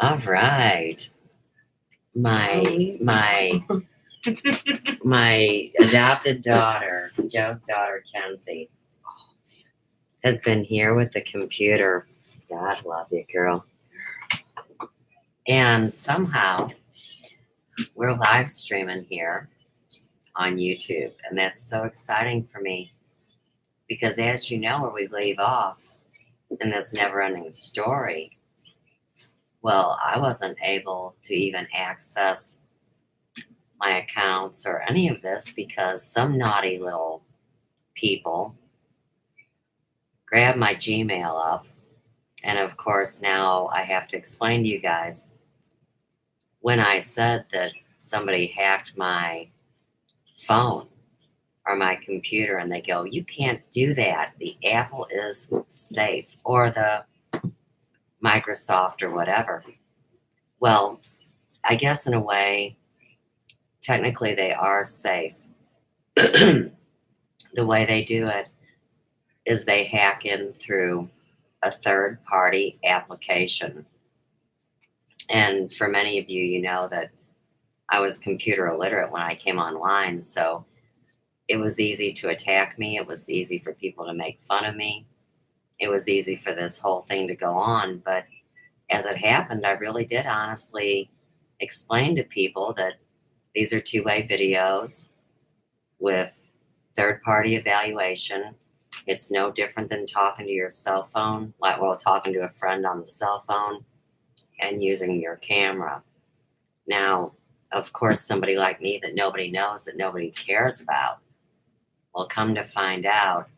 All right. My my adopted daughter, Joe's daughter, Kenzie, has been here with the computer. God love you, girl. And somehow we're live streaming here on YouTube. And that's so exciting for me because, as you know, where we leave off in this never ending story, well, I wasn't able to even access my accounts or any of this because some naughty little people grabbed my Gmail up. And of course, now I have to explain to you guys when I said that somebody hacked my phone or my computer, and they go, "You can't do that. The Apple is safe," or the Microsoft or whatever. Well, I guess in a way, technically they are safe. The way they do it is they hack in through a third party application. And for many of you, you know that I was computer illiterate when I came online. So it was easy to attack me. It was easy for people to make fun of me. It was easy for this whole thing to go on. But as it happened, I really did honestly explain to people that these are two-way videos with third-party evaluation. It's no different than talking to your cell phone, like, well, talking to a friend on the cell phone and using your camera. Now, of course, somebody like me that nobody knows, that nobody cares about, will come to find out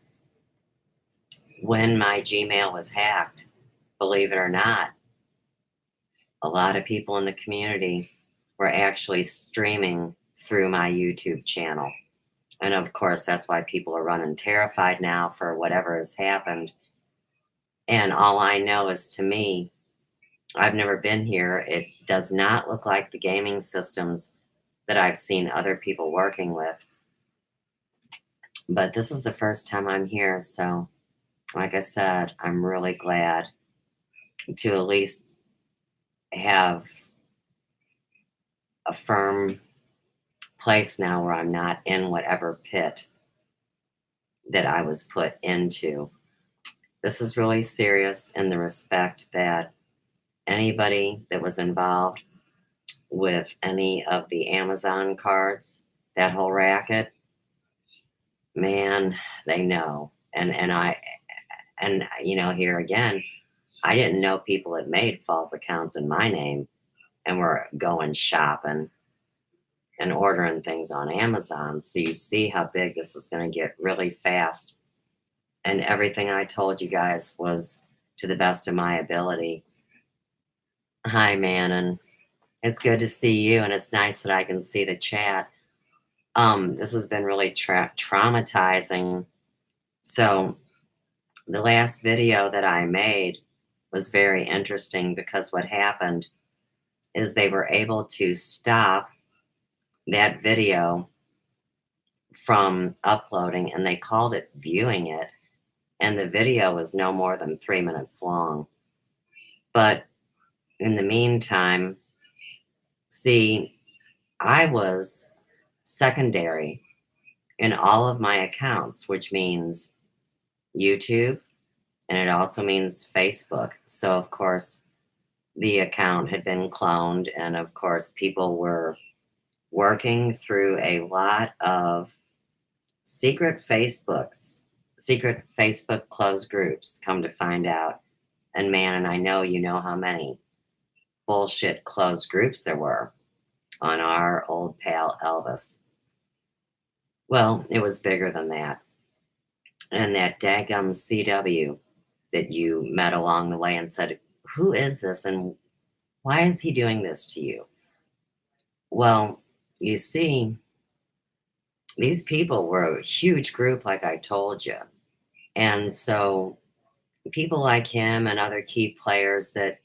when my Gmail was hacked, believe it or not, a lot of people in the community were actually streaming through my YouTube channel. And of course, that's why people are running terrified now for whatever has happened. And all I know is, to me, I've never been here. It does not look like the gaming systems that I've seen other people working with. But this is the first time I'm here. So, like I said, I'm really glad to at least have a firm place now where I'm not in whatever pit that I was put into. This is really serious in the respect that anybody that was involved with any of the Amazon cards, that whole racket, man, they know. And you know, here again, I didn't know people had made false accounts in my name and were going shopping and ordering things on Amazon. So you see how big this is going to get really fast. And everything I told you guys was to the best of my ability. Hi, Manon. It's good to see you, and it's nice that I can see the chat. This has been really traumatizing. So the last video that I made was very interesting because what happened is they were able to stop that video from uploading, and they called it viewing it, and the video was no more than 3 minutes long. But in the meantime, see, I was secondary in all of my accounts, which means YouTube, and it also means Facebook. So, of course, the account had been cloned, and of course, people were working through a lot of secret Facebook closed groups, come to find out. And man, and I know you know how many bullshit closed groups there were on our old pal Elvis. Well, it was bigger than that. And that daggum CW that you met along the way and said, "Who is this and why is he doing this to you?" Well, you see, these people were a huge group, like I told you. And so people like him and other key players that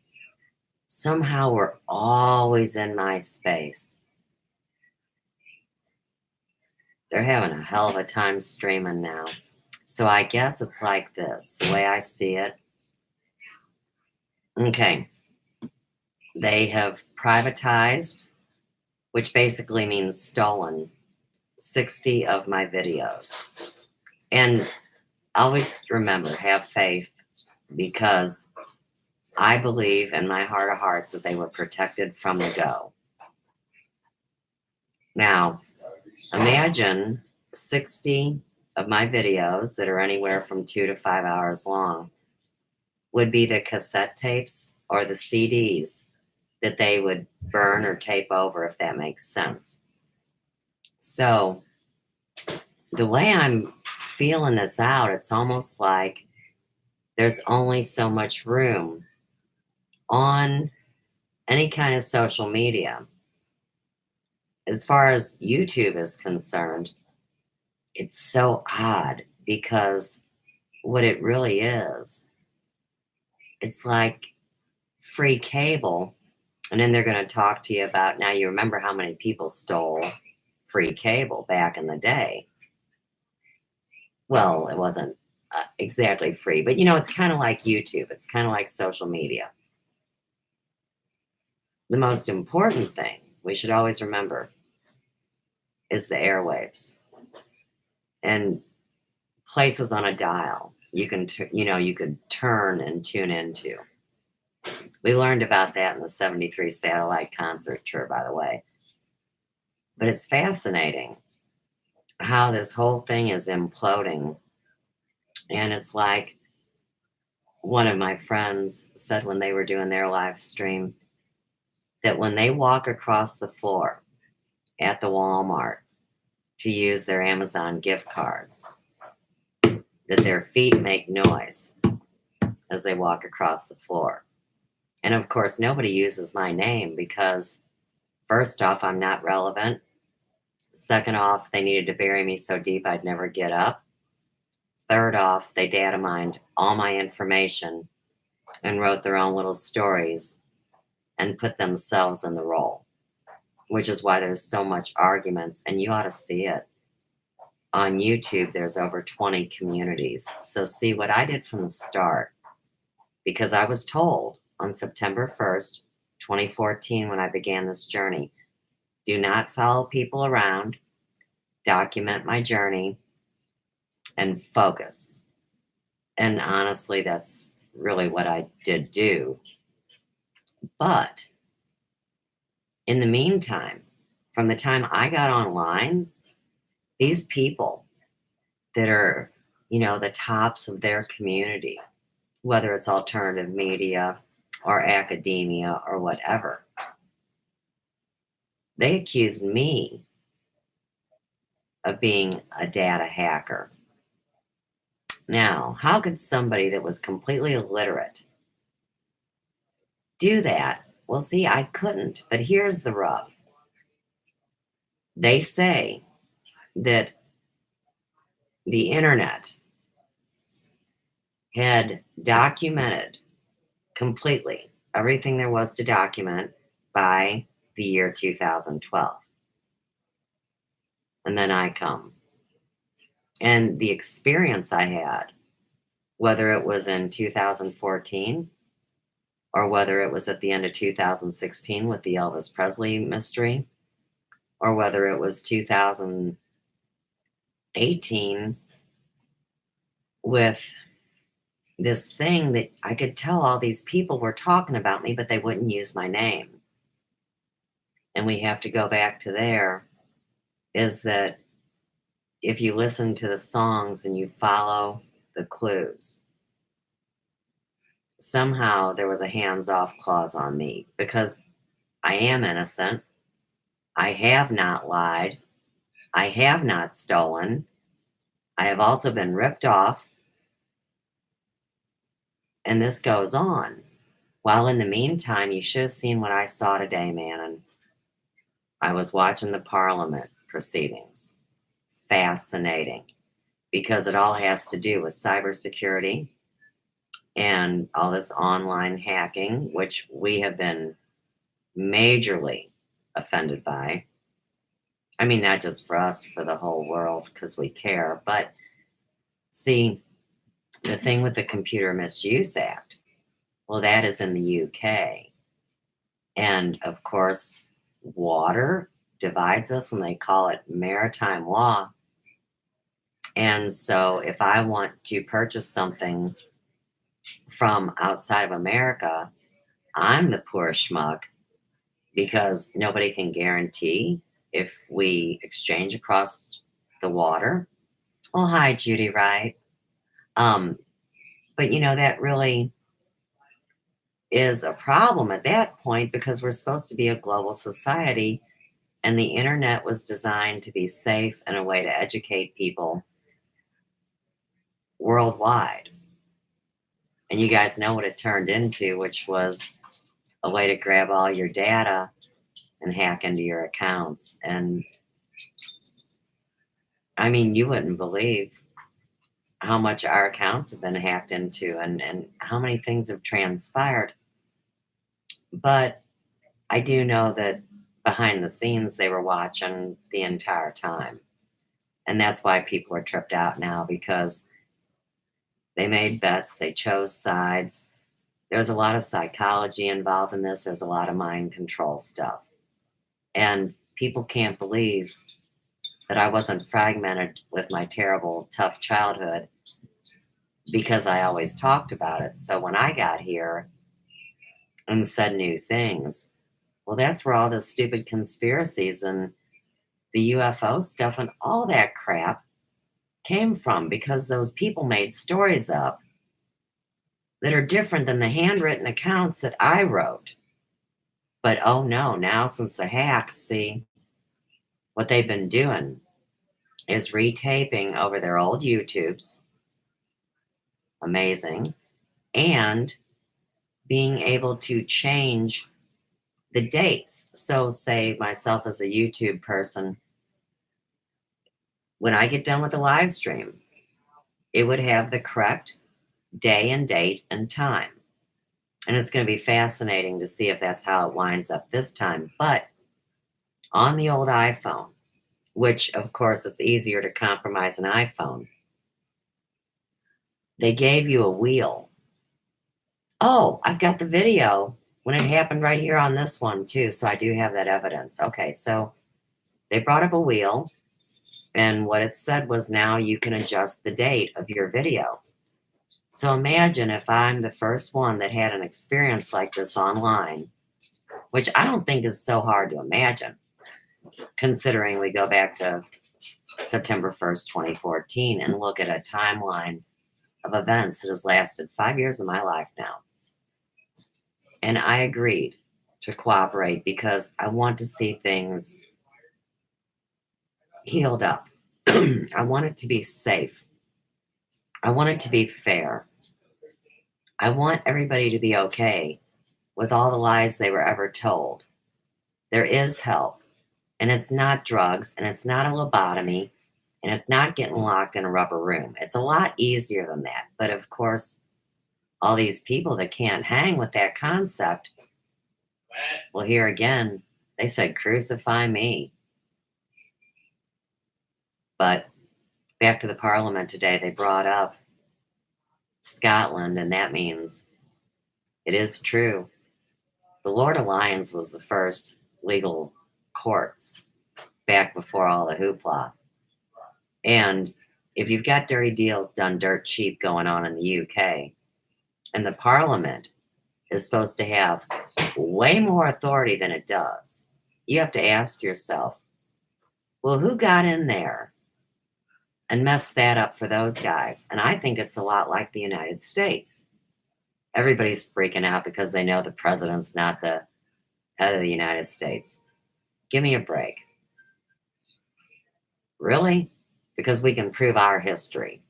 somehow were always in my space, they're having a hell of a time streaming now. So I guess it's like this, the way I see it. Okay. they have privatized, which basically means stolen, 60 of my videos. And always remember, have faith, because I believe in my heart of hearts that they were protected from the go. Now, imagine 60 of my videos that are anywhere from 2 to 5 hours long would be the cassette tapes or the CDs that they would burn or tape over, if that makes sense. So, the way I'm feeling this out, it's almost like there's only so much room on any kind of social media. As far as YouTube is concerned, it's so odd because what it really is, it's like free cable. And then they're going to talk to you about, now you remember how many people stole free cable back in the day. Well, it wasn't exactly free, but it's kind of like YouTube. It's kind of like social media. The most important thing we should always remember is the airwaves and places on a dial you can you could turn and tune into. We learned about that in the 73 satellite concert tour, by the way. But it's fascinating how this whole thing is imploding. And it's like one of my friends said when they were doing their live stream, that when they walk across the floor at the Walmart to use their Amazon gift cards, that their feet make noise as they walk across the floor. And of course, nobody uses my name because, first off, I'm not relevant. Second off, they needed to bury me so deep I'd never get up. Third off, they data mined all my information and wrote their own little stories and put themselves in the role, which is why there's so much arguments, and you ought to see it. On YouTube, there's over 20 communities. So see what I did from the start, because I was told on September 1st, 2014, when I began this journey, do not follow people around, document my journey, and focus. And honestly, that's really what I did do. But in the meantime, from the time I got online, these people that are, the tops of their community, whether it's alternative media or academia or whatever, they accused me of being a data hacker. Now, how could somebody that was completely illiterate do that? Well, see, I couldn't, but here's the rub. They say that the internet had documented completely everything there was to document by the year 2012. And then I come. And the experience I had, whether it was in 2014 or whether it was at the end of 2016 with the Elvis Presley mystery, or whether it was 2018 with this thing that I could tell all these people were talking about me, but they wouldn't use my name. And we have to go back to there, is that if you listen to the songs and you follow the clues, somehow there was a hands-off clause on me because I am innocent. I have not lied. I have not stolen. I have also been ripped off. And this goes on. While in the meantime, you should have seen what I saw today, man. And I was watching the Parliament proceedings. Fascinating. Because it all has to do with cybersecurity and all this online hacking, which we have been majorly offended by. I mean, not just for us, for the whole world, because we care. But see, the thing with the Computer Misuse Act, well, that is in the UK. And of course, water divides us, and they call it maritime law. And so if I want to purchase something from outside of America, I'm the poor schmuck because nobody can guarantee if we exchange across the water. Oh, hi, Judy Wright. Um, but that really is a problem at that point because we're supposed to be a global society, and the internet was designed to be safe and a way to educate people worldwide. And you guys know what it turned into, which was a way to grab all your data and hack into your accounts. And I mean, you wouldn't believe how much our accounts have been hacked into and how many things have transpired. But I do know that behind the scenes, they were watching the entire time. And that's why people are tripped out now because they made bets, they chose sides. There's a lot of psychology involved in this, there's a lot of mind control stuff. And people can't believe that I wasn't fragmented with my terrible, tough childhood because I always talked about it. So when I got here and said new things, well, that's where all the stupid conspiracies and the UFO stuff and all that crap came from because those people made stories up that are different than the handwritten accounts that I wrote. But oh no, now since the hacks, see, what they've been doing is retaping over their old YouTubes. Amazing. And being able to change the dates. So, say myself as a YouTube person, when I get done with the live stream, it would have the correct day and date and time. And it's going to be fascinating to see if that's how it winds up this time. But on the old iPhone, which of course it's easier to compromise an iPhone, they gave you a wheel. Oh, I've got the video when it happened right here on this one too. So I do have that evidence. Okay, so they brought up a wheel, and what it said was now you can adjust the date of your video. So imagine if I'm the first one that had an experience like this online, which I don't think is so hard to imagine, considering we go back to September 1st, 2014, and look at a timeline of events that has lasted 5 years of my life now. And I agreed to cooperate because I want to see things healed up. I want it to be safe. I want it to be fair. I want everybody to be okay with all the lies they were ever told. There is help, and it's not drugs, and it's not a lobotomy, and it's not getting locked in a rubber room. It's a lot easier than that. But of course, all these people that can't hang with that concept, well, here again, they said, crucify me. But back to the parliament today, they brought up Scotland, and that means it is true. The Lord of Lions was the first legal courts back before all the hoopla. And if you've got dirty deals done dirt cheap going on in the UK, and the parliament is supposed to have way more authority than it does, you have to ask yourself, well, who got in there and messed that up for those guys? And I think it's a lot like the United States. Everybody's freaking out because they know the president's not the head of the United States. Give me a break. Really? Because we can prove our history.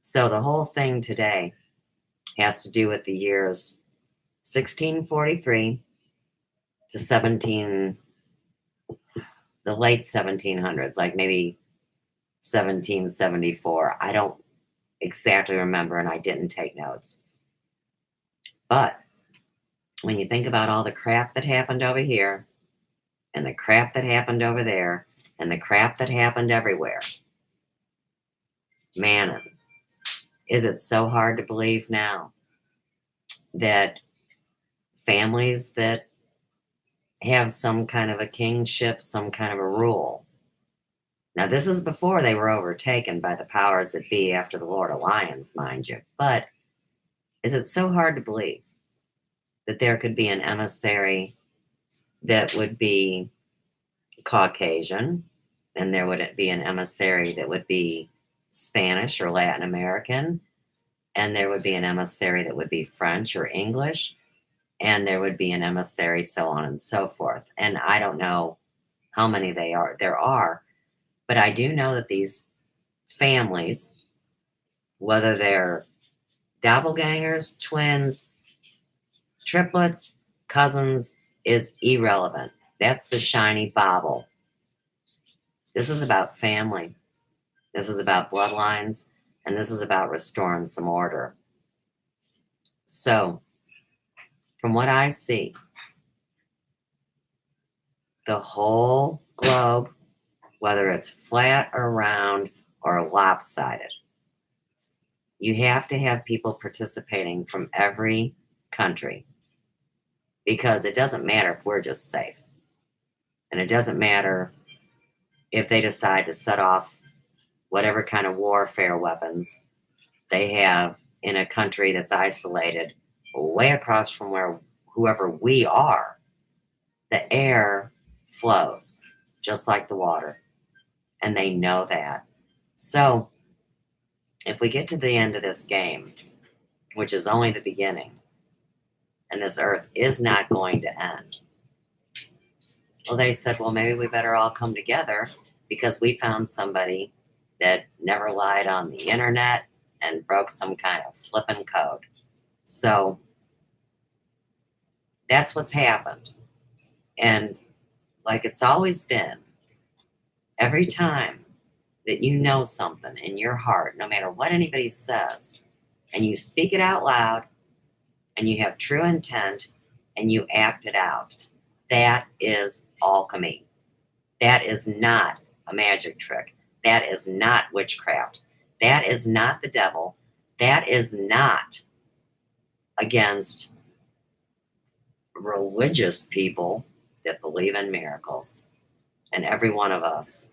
So the whole thing today has to do with the years 1643 to the late 1700s, like maybe 1774. I don't exactly remember, and I didn't take notes. But when you think about all the crap that happened over here, and the crap that happened over there, and the crap that happened everywhere, man, is it so hard to believe now that families that have some kind of a kingship, some kind of a rule. Now, this is before they were overtaken by the powers that be after the Lord of Lions, mind you. But is it so hard to believe that there could be an emissary that would be Caucasian, and there would be an emissary that would be Spanish or Latin American, and there would be an emissary that would be French or English, and there would be an emissary, so on and so forth. And I don't know how many there are, but I do know that these families, whether they're doppelgangers, twins, triplets, cousins, is irrelevant. That's the shiny bauble. This is about family. This is about bloodlines, and this is about restoring some order. So, from what I see, the whole globe, whether it's flat or round or lopsided, you have to have people participating from every country, because it doesn't matter if we're just safe. And it doesn't matter if they decide to set off whatever kind of warfare weapons they have in a country that's isolated way across from where whoever we are. The air flows just like the water, and they know that. So if we get to the end of this game, which is only the beginning, and this earth is not going to end, well, they said, well, maybe we better all come together, because we found somebody that never lied on the internet and broke some kind of flippin' code. So that's what's happened. And like it's always been, every time that you know something in your heart, no matter what anybody says, and you speak it out loud, and you have true intent, and you act it out, that is alchemy. That is not a magic trick. That is not witchcraft. That is not the devil. That is not against religious people that believe in miracles. And every one of us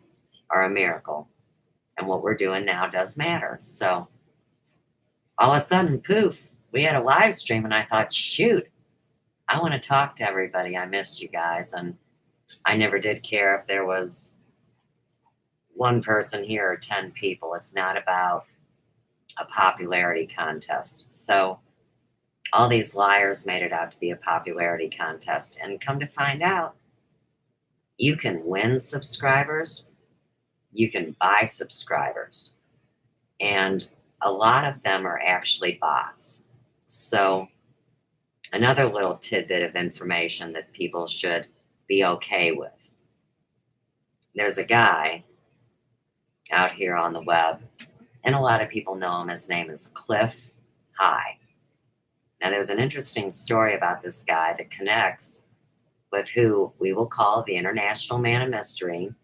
are a miracle. And what we're doing now does matter. So all of a sudden, poof, we had a live stream, and I thought, shoot, I want to talk to everybody. I missed you guys. And I never did care if there was one person here or 10 people. It's not about a popularity contest. So all these liars made it out to be a popularity contest. And come to find out, you can win subscribers, you can buy subscribers, and a lot of them are actually bots. So another little tidbit of information that people should be okay with. There's a guy out here on the web, and a lot of people know him. His name is Cliff High. Now, there's an interesting story about this guy that connects with who we will call the International Man of Mystery,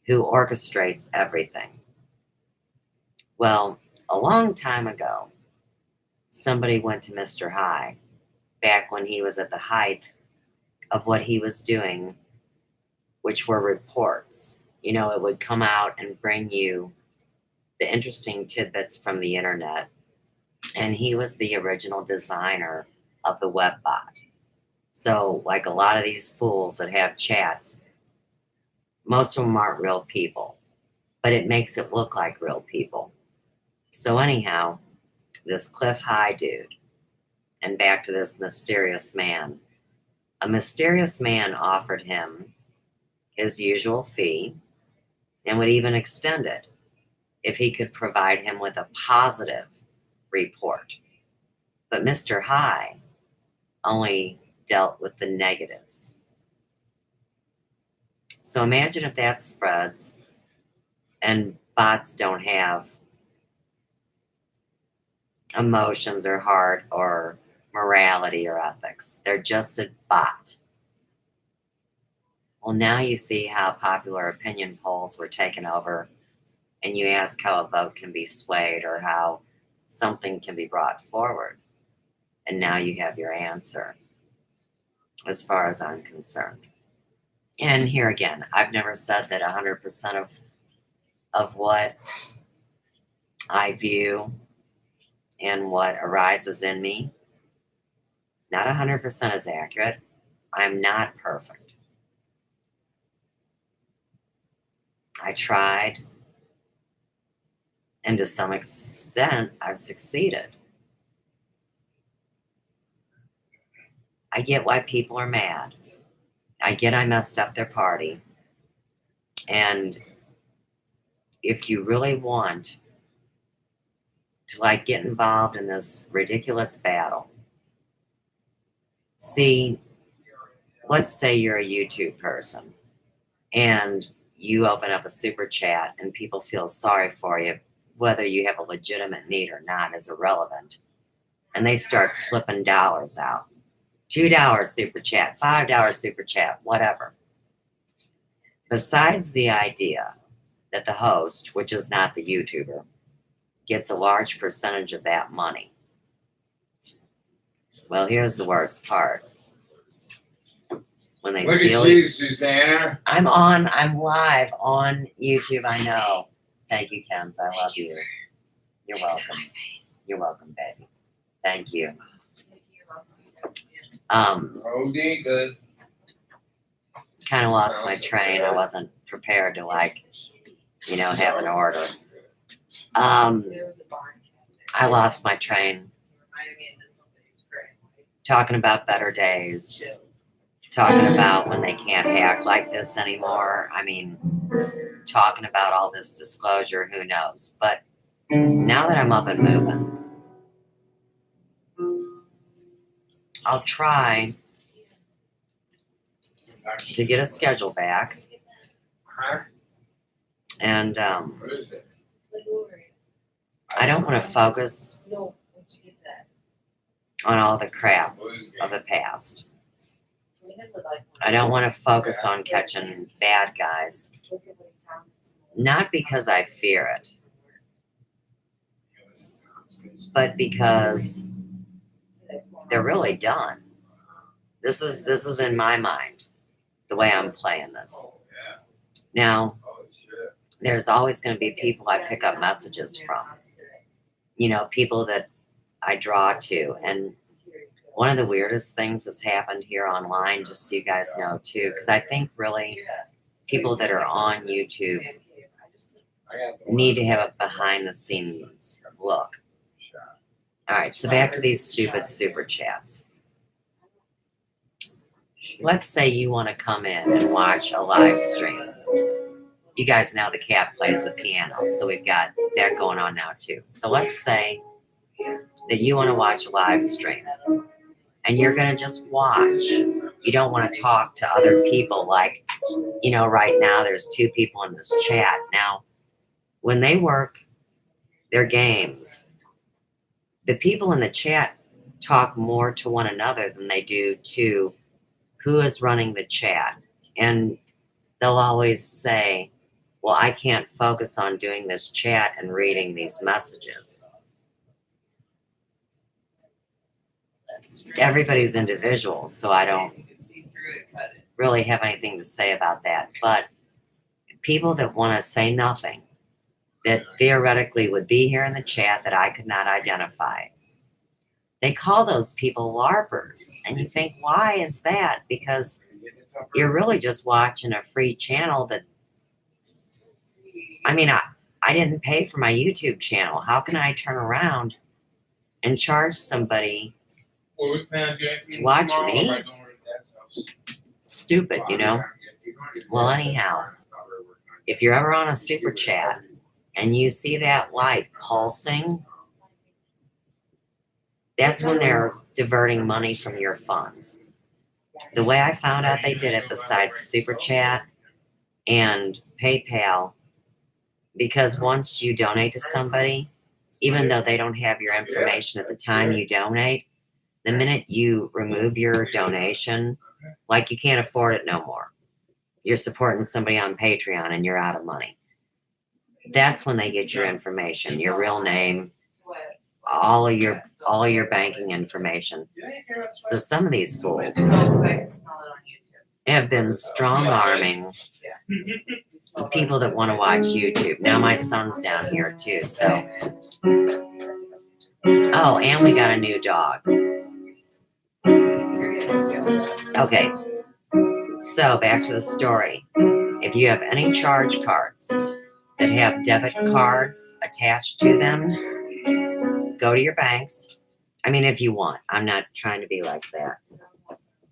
who orchestrates everything. Well, a long time ago, somebody went to Mr. High, back when he was at the height of what he was doing, which were reports. You know, it would come out and bring you the interesting tidbits from the internet. And he was the original designer of the web bot. So, like a lot of these fools that have chats, most of them aren't real people, but it makes it look like real people. So, anyhow, this Cliff High dude, and back to this mysterious man. A mysterious man offered him his usual fee and would even extend it if he could provide him with a positive report. But Mr. High only dealt with the negatives. So imagine if that spreads and bots don't have emotions or heart or morality or ethics. They're just a bot. Well, now you see how popular opinion polls were taken over, and you ask how a vote can be swayed or how something can be brought forward. And now you have your answer. as far as I'm concerned. And here again, I've never said that 100% of what I view and what arises in me, not 100% is accurate. I'm not perfect. I tried, and to some extent, I've succeeded. I get why people are mad. I get I messed up their party. And if you really want to like get involved in this ridiculous battle, see, let's say you're a YouTube person and you open up a super chat and people feel sorry for you, whether you have a legitimate need or not is irrelevant. And they start flipping dollars out. $2 super chat, $5 super chat, whatever. Besides the idea that the host, which is not the YouTuber, gets a large percentage of that money. Well, here's the worst part. When they Look steal at you, Susanna. I'm live on YouTube, I know. Thank you, Kens. I love you. You're welcome. You're welcome, baby. Thank you. Oh, Dinkas. Kind of lost my train. I wasn't prepared to have an order. I lost my train. Talking about better days. Talking about when they can't hack like this anymore. I mean, talking about all this disclosure, who knows? But now that I'm up and moving, I'll try to get a schedule back. Huh? And What is it? I don't want to focus on all the crap of the past. I don't want to focus on catching bad guys. Not because I fear it, but because they're really done. This is in my mind, the way I'm playing this. Now, there's always going to be people I pick up messages from. People that I draw to. And one of the weirdest things that's happened here online, just so you guys know too, because I think really people that are on YouTube need to have a behind the scenes look. All right, so back to these stupid super chats. Let's say you want to come in and watch a live stream. You guys know the cat plays the piano, so we've got that going on now too. So let's say that you want to watch a live stream and you're going to just watch. You don't want to talk to other people like, right now there's 2 people in this chat. Now, when they work their games, the people in the chat talk more to one another than they do to who is running the chat. And they'll always say, well, I can't focus on doing this chat and reading these messages. Everybody's individual, so I don't really have anything to say about that. But people that want to say nothing, that theoretically would be here in the chat that I could not identify, they call those people LARPers. And you think, why is that? Because you're really just watching a free channel that, I didn't pay for my YouTube channel. How can I turn around and charge somebody to watch me? Stupid, Well, anyhow, if you're ever on a super chat and you see that light pulsing, that's when they're diverting money from your funds. The way I found out they did it, besides super chat and PayPal, because once you donate to somebody, even though they don't have your information at the time you donate, the minute you remove your donation, like you can't afford it no more. You're supporting somebody on Patreon and you're out of money. That's when they get your information, your real name, all of your banking information. So some of these fools have been strong arming people that want to watch YouTube. Now my son's down here too, so. Oh, and we got a new dog. Okay, so back to the story. If you have any charge cards that have debit cards attached to them, go to your banks. I mean, if you want. I'm not trying to be like that.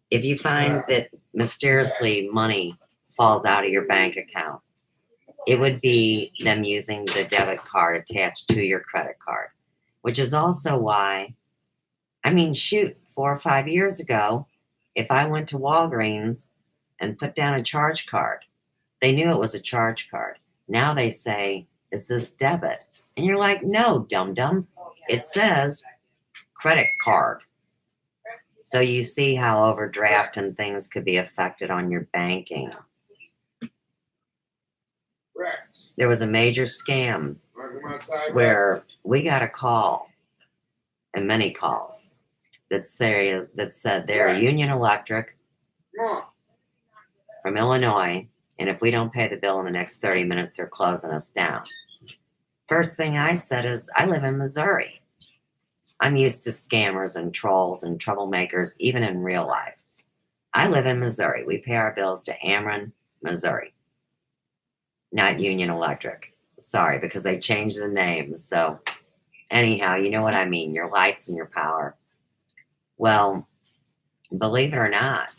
If you find that mysteriously money falls out of your bank account, it would be them using the debit card attached to your credit card, which is also why, I mean, shoot, 4 or 5 years ago, if I went to Walgreens and put down a charge card, they knew it was a charge card. Now they say, is this debit? And you're like, no, dum-dum. It says credit card. So you see how overdraft and things could be affected on your banking. There was a major scam where we got a call, and many calls, that said they're Union Electric from Illinois, and if we don't pay the bill in the next 30 minutes, they're closing us down. First thing I said is, I live in Missouri. I'm used to scammers and trolls and troublemakers, even in real life. I live in Missouri. We pay our bills to Ameren, Missouri, not Union Electric. Sorry, because they changed the name. So anyhow, you know what I mean, your lights and your power. Well, believe it or not,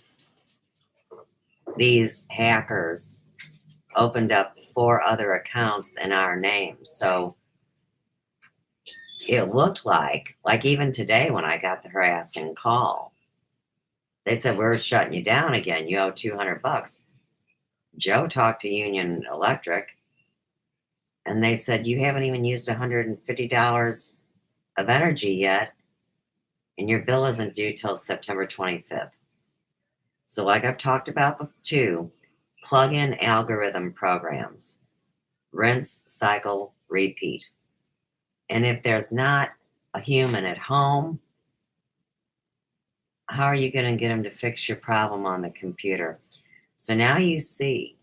these hackers opened up 4 other accounts in our name. So it looked like even today when I got the harassing call, they said, we're shutting you down again. You owe $200. Joe talked to Union Electric, and they said, you haven't even used $150 of energy yet, and your bill isn't due till September 25th. So like I've talked about too, plug-in algorithm programs, rinse, cycle, repeat. And if there's not a human at home, how are you going to get them to fix your problem on the computer? So now you see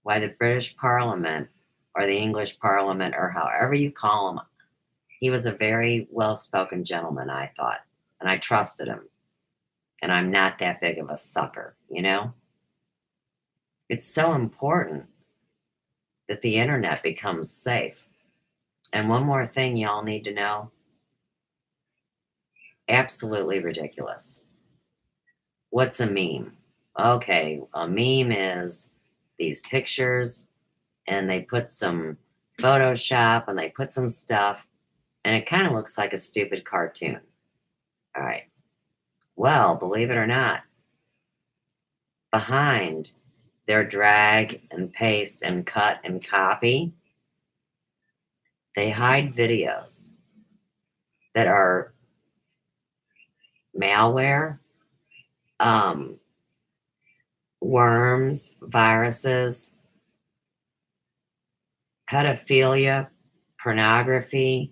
why the British Parliament or the English Parliament, or however you call him, he was a very well-spoken gentleman, I thought, and I trusted him. And I'm not that big of a sucker, you know? It's so important that the internet becomes safe. And one more thing y'all need to know. Absolutely ridiculous. What's a meme? Okay, a meme is these pictures, and they put some Photoshop, and they put some stuff, and it kind of looks like a stupid cartoon. All right. Well, believe it or not, behind their drag and paste and cut and copy, they hide videos that are malware, worms, viruses, pedophilia, pornography,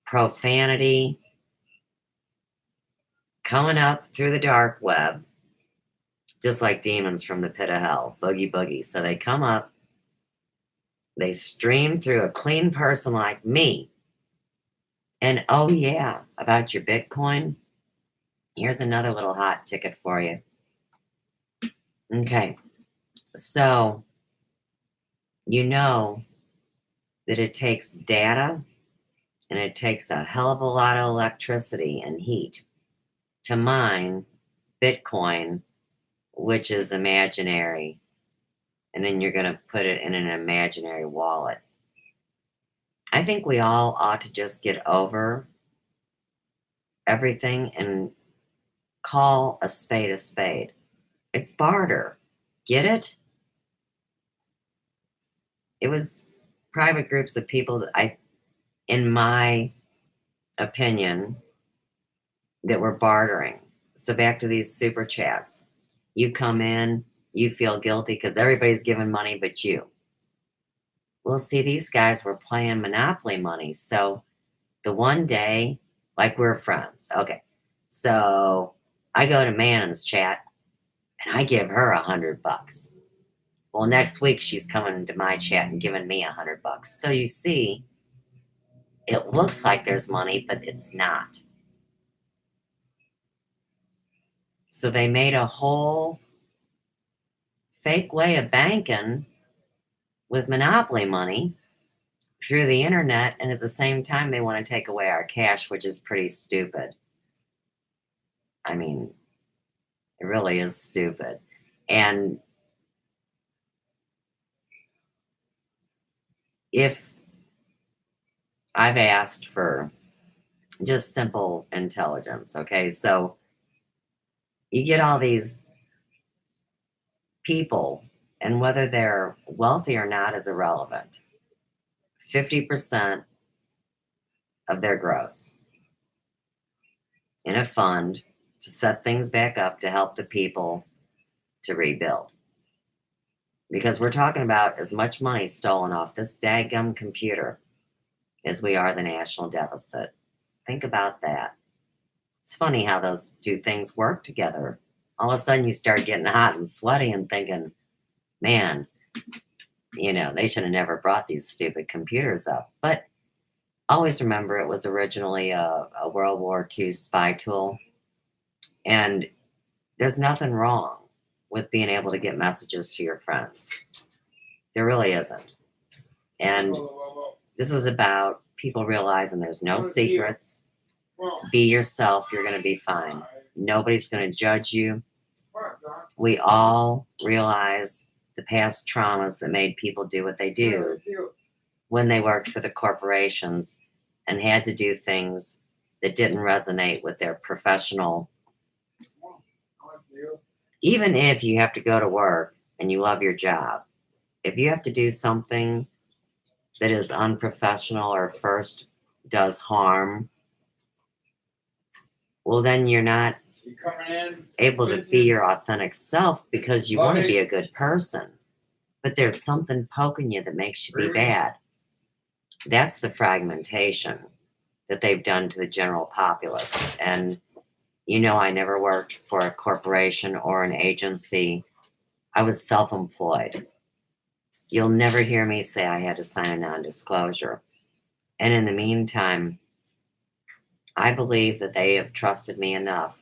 profanity, coming up through the dark web, just like demons from the pit of hell, boogie boogie. So they come up, they stream through a clean person like me. And oh yeah, about your Bitcoin, here's another little hot ticket for you. Okay, so you know that it takes data and it takes a hell of a lot of electricity and heat to mine Bitcoin, which is imaginary, and then you're going to put it in an imaginary wallet. I think we all ought to just get over everything and call a spade a spade. It's barter. Get it? It was private groups of people that in my opinion, that were bartering. So back to these super chats. You come in, you feel guilty because everybody's giving money but you. Well, see, these guys were playing Monopoly money. So The one day, like we're friends. Okay. So I go to Mannon's chat and I give her $100. Well, next week she's coming to my chat and giving me $100. So you see, it looks like there's money, but it's not. So they made a whole fake way of banking with monopoly money through the internet, and at the same time they want to take away our cash, which is pretty stupid. I mean, it really is stupid. And if I've asked for just simple intelligence, okay, so you get all these people, and whether they're wealthy or not is irrelevant. 50% of their gross in a fund to set things back up to help the people to rebuild. Because we're talking about as much money stolen off this daggum computer as we are the national deficit. Think about that. It's funny how those two things work together. All of a sudden you start getting hot and sweaty and thinking, man, they should have never brought these stupid computers up. But always remember it was originally a World War II spy tool. And there's nothing wrong with being able to get messages to your friends. There really isn't. And this is about people realizing there's no secrets. Be yourself, you're going to be fine. Nobody's going to judge you. We all realize the past traumas that made people do what they do when they worked for the corporations and had to do things that didn't resonate with their professional. Even if you have to go to work and you love your job, if you have to do something that is unprofessional or first does harm, well, then you're not able to be your authentic self because you want to be a good person. But there's something poking you that makes you be bad. That's the fragmentation that they've done to the general populace. And I never worked for a corporation or an agency. I was self-employed. You'll never hear me say I had to sign a non-disclosure. And in the meantime, I believe that they have trusted me enough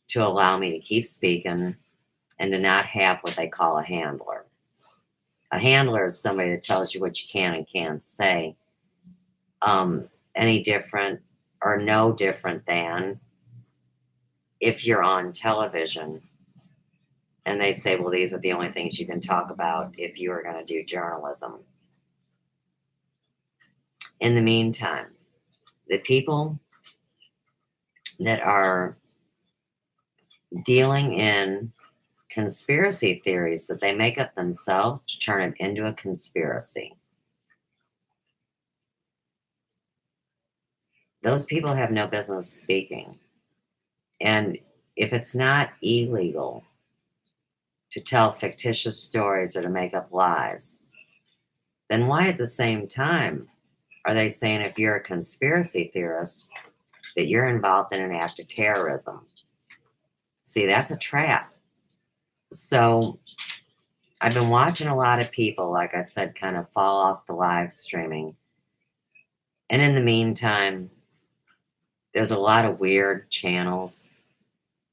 to allow me to keep speaking and to not have what they call a handler. A handler is somebody that tells you what you can and can't say. Any different or no different than if you're on television and they say, well, these are the only things you can talk about if you are going to do journalism. In the meantime, the people that are dealing in conspiracy theories that they make up themselves to turn it into a conspiracy, those people have no business speaking. And if it's not illegal to tell fictitious stories or to make up lies, then why at the same time are they saying if you're a conspiracy theorist that you're involved in an act of terrorism? See, that's a trap. So I've been watching a lot of people, like I said, kind of fall off the live streaming. And in the meantime, there's a lot of weird channels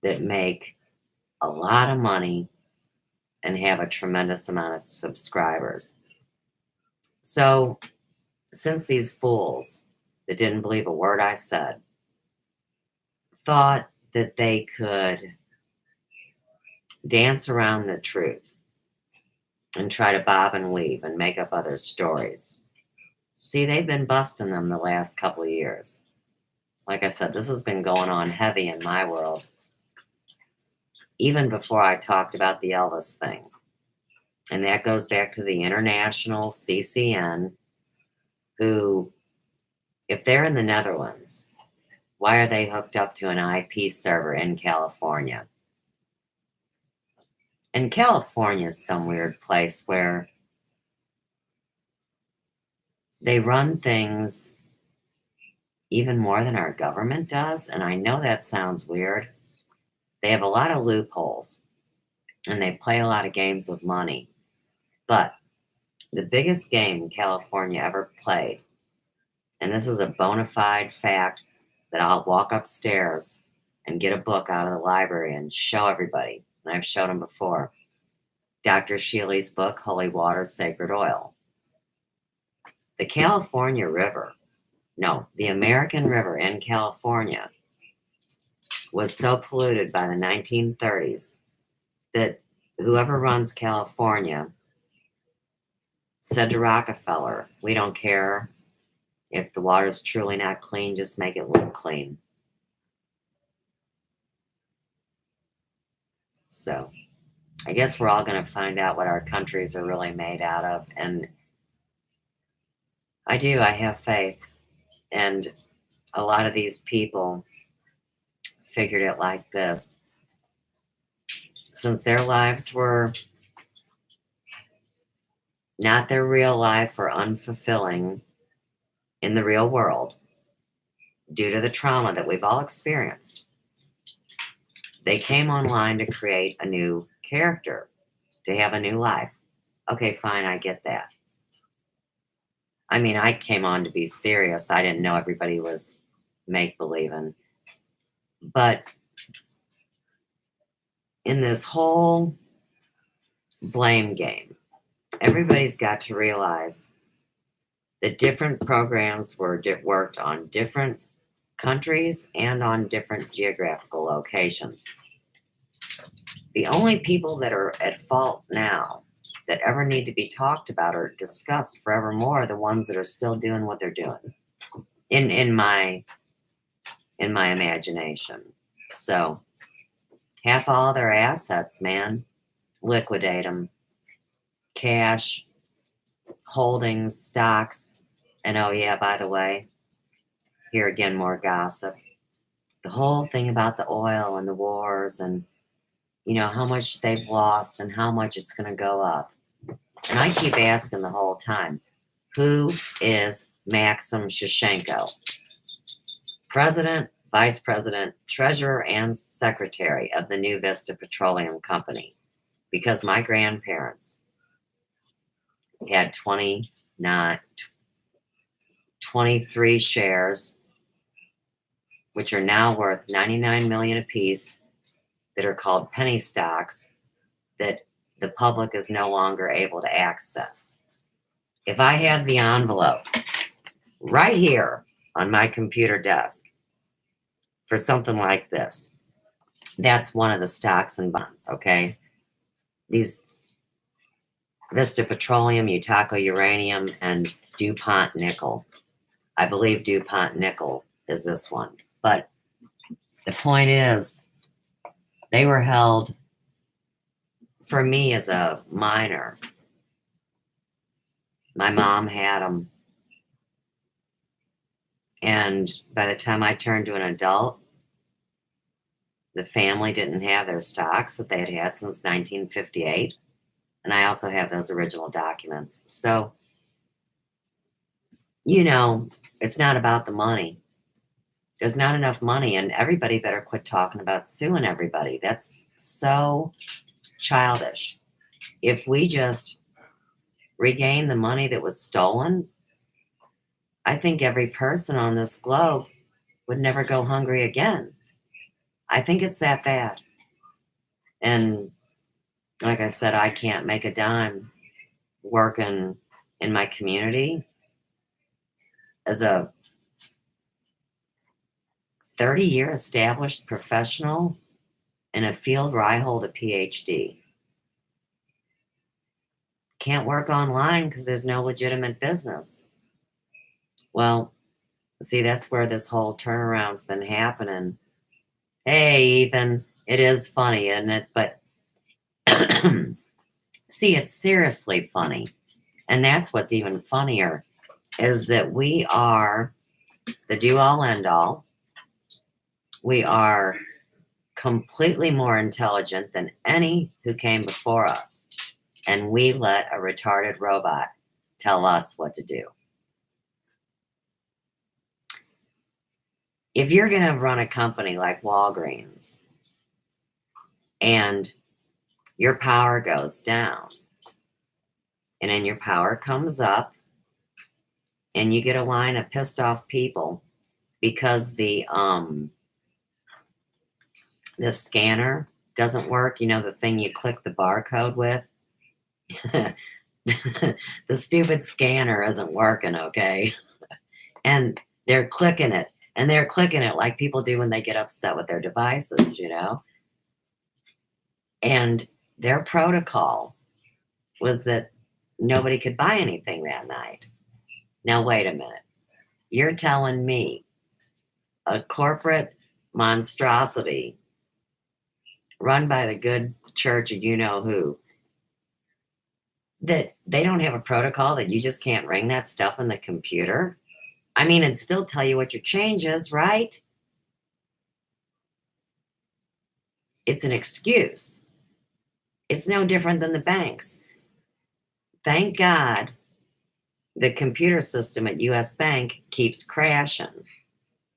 that make a lot of money and have a tremendous amount of subscribers. So since these fools that didn't believe a word I said thought that they could dance around the truth and try to bob and weave and make up other stories. See, they've been busting them the last couple of years. Like I said, this has been going on heavy in my world, even before I talked about the Elvis thing. And that goes back to the international CCN, who, if they're in the Netherlands, why are they hooked up to an IP server in California? And California is some weird place where they run things even more than our government does. And I know that sounds weird. They have a lot of loopholes and they play a lot of games with money. But the biggest game California ever played, and this is a bona fide fact that I'll walk upstairs and get a book out of the library and show everybody. And I've showed them before. Dr. Shealy's book, Holy Water, Sacred Oil. The California River, no, the American River in California was so polluted by the 1930s that whoever runs California said to Rockefeller, we don't care if the water's truly not clean, just make it look clean. So I guess we're all going to find out what our countries are really made out of. And I have faith. And a lot of these people figured it like this. Since their lives were not their real life or unfulfilling in the real world, due to the trauma that we've all experienced, they came online to create a new character, to have a new life. Okay, fine, I get that. I mean, I came on to be serious. I didn't know everybody was make-believing. But in this whole blame game, everybody's got to realize that different programs were worked on different countries and on different geographical locations. The only people that are at fault now that ever need to be talked about or discussed forevermore are the ones that are still doing what they're doing in my imagination. So half all their assets, man, liquidate them. Cash, holdings, stocks, and oh yeah, by the way, here again, more gossip. The whole thing about the oil and the wars and, you know, how much they've lost and how much it's going to go up. And I keep asking the whole time, who is Maxim Shevchenko? President, Vice President, Treasurer, and Secretary of the New Vista Petroleum Company. Because my grandparents had 23 shares, which are now worth $99 million apiece, that are called penny stocks, that the public is no longer able to access. If I have the envelope right here on my computer desk for something like this, that's one of the stocks and bonds, okay? These Vista Petroleum, Utako Uranium, and DuPont Nickel. I believe DuPont Nickel is this one. But the point is, they were held, for me as a minor, my mom had them. And by the time I turned to an adult, the family didn't have their stocks that they had had since 1958. And I also have those original documents. So, you know, it's not about the money. There's not enough money, and everybody better quit talking about suing everybody. That's so childish. If we just regain the money that was stolen, I think every person on this globe would never go hungry again. I think it's that bad. And like I said, I can't make a dime working in my community as a 30-year established professional in a field where I hold a PhD. Can't work online because there's no legitimate business. Well, see, that's where this whole turnaround's been happening. Hey, Ethan, it is funny, isn't it? But see, it's seriously funny. And that's what's even funnier, is that we are the do-all, end-all. We are completely more intelligent than any who came before us. And we let a retarded robot tell us what to do. if you're going to run a company like Walgreens and your power goes down and then your power comes up and you get a line of pissed off people because the scanner doesn't work, the thing you click the barcode with. The stupid scanner isn't working, okay? And they're clicking it. And they're clicking it like people do when they get upset with their devices, And their protocol was that nobody could buy anything that night. Now, wait a minute. You're telling me a corporate monstrosity run by the good church of you-know-who, that they don't have a protocol that you just can't ring that stuff in the computer? I mean, it'd still tell you what your change is, right? It's an excuse. It's no different than the banks. Thank God the computer system at US Bank keeps crashing,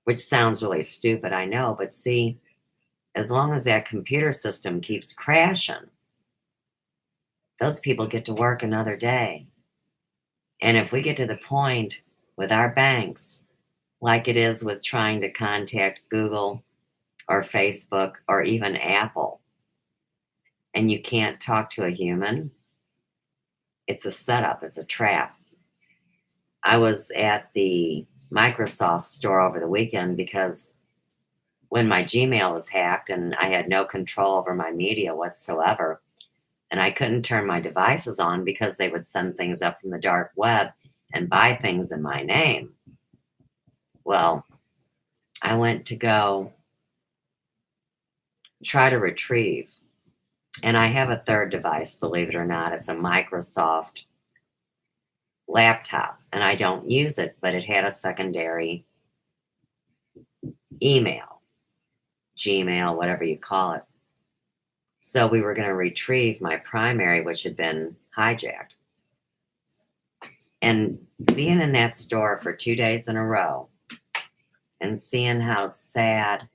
which sounds really stupid, I know, but see, as long as that computer system keeps crashing, those people get to work another day. And if we get to the point with our banks, like it is with trying to contact Google or Facebook or even Apple, and you can't talk to a human, it's a setup, it's a trap. I was at the Microsoft store over the weekend because when my Gmail was hacked and I had no control over my media whatsoever, and I couldn't turn my devices on because they would send things up from the dark web and buy things in my name. Well, I went to go try to retrieve, and I have a third device, believe it or not. It's a Microsoft laptop, and I don't use it, but it had a secondary email, Gmail, whatever you call it. So we were going to retrieve my primary, which had been hijacked. And being in that store for 2 days in a row and seeing how sad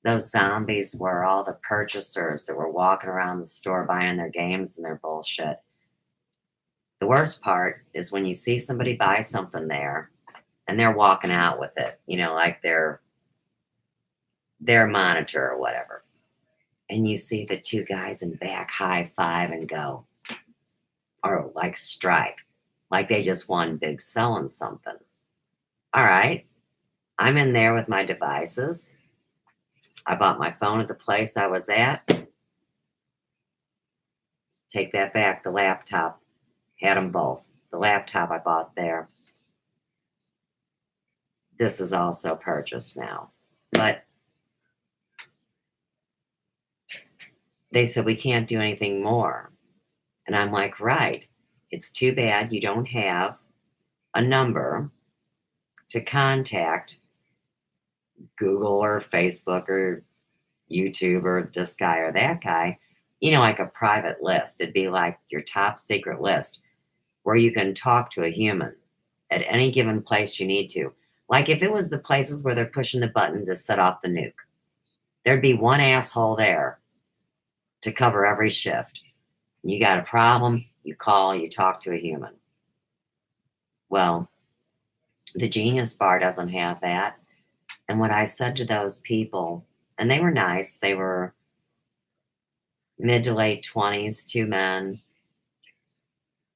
those zombies were, all the purchasers that were walking around the store buying their games and their bullshit. The worst part is when you see somebody buy something there and they're walking out with it, like their monitor or whatever. And you see the two guys in back high five and go, or like strike, like they just won big selling something. All right, I'm in there with my devices. I bought my phone at the place I was at. Take that back, the laptop. Had them both. The laptop I bought there. This is also purchased now. But they said, we can't do anything more. And I'm like, right. It's too bad you don't have a number to contact Google or Facebook or YouTube or this guy or that guy, like a private list. It'd be like your top secret list where you can talk to a human at any given place you need to. Like if it was the places where they're pushing the button to set off the nuke, there'd be one asshole there to cover every shift. You got a problem, you call, you talk to a human. Well, the Genius Bar doesn't have that. And what I said to those people, and they were nice, they were mid to late 20s, two men,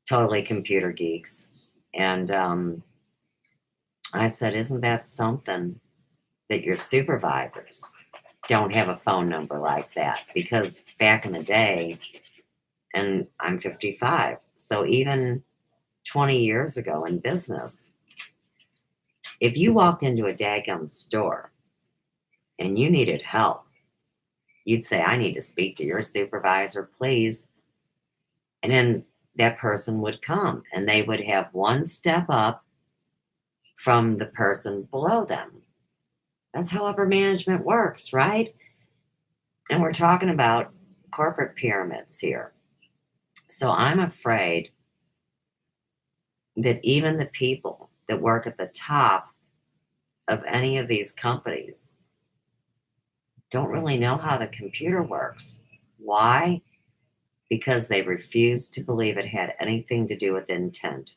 totally computer geeks. And I said, isn't that something that your supervisors don't have a phone number like that? Because back in the day, and I'm 55, so even 20 years ago in business, if you walked into a daggum store and you needed help, you'd say, I need to speak to your supervisor, please. And then that person would come and they would have one step up from the person below them. That's how upper management works, right? And we're talking about corporate pyramids here. So I'm afraid that even the people that work at the top of any of these companies don't really know how the computer works. Why? Because they refuse to believe it had anything to do with intent.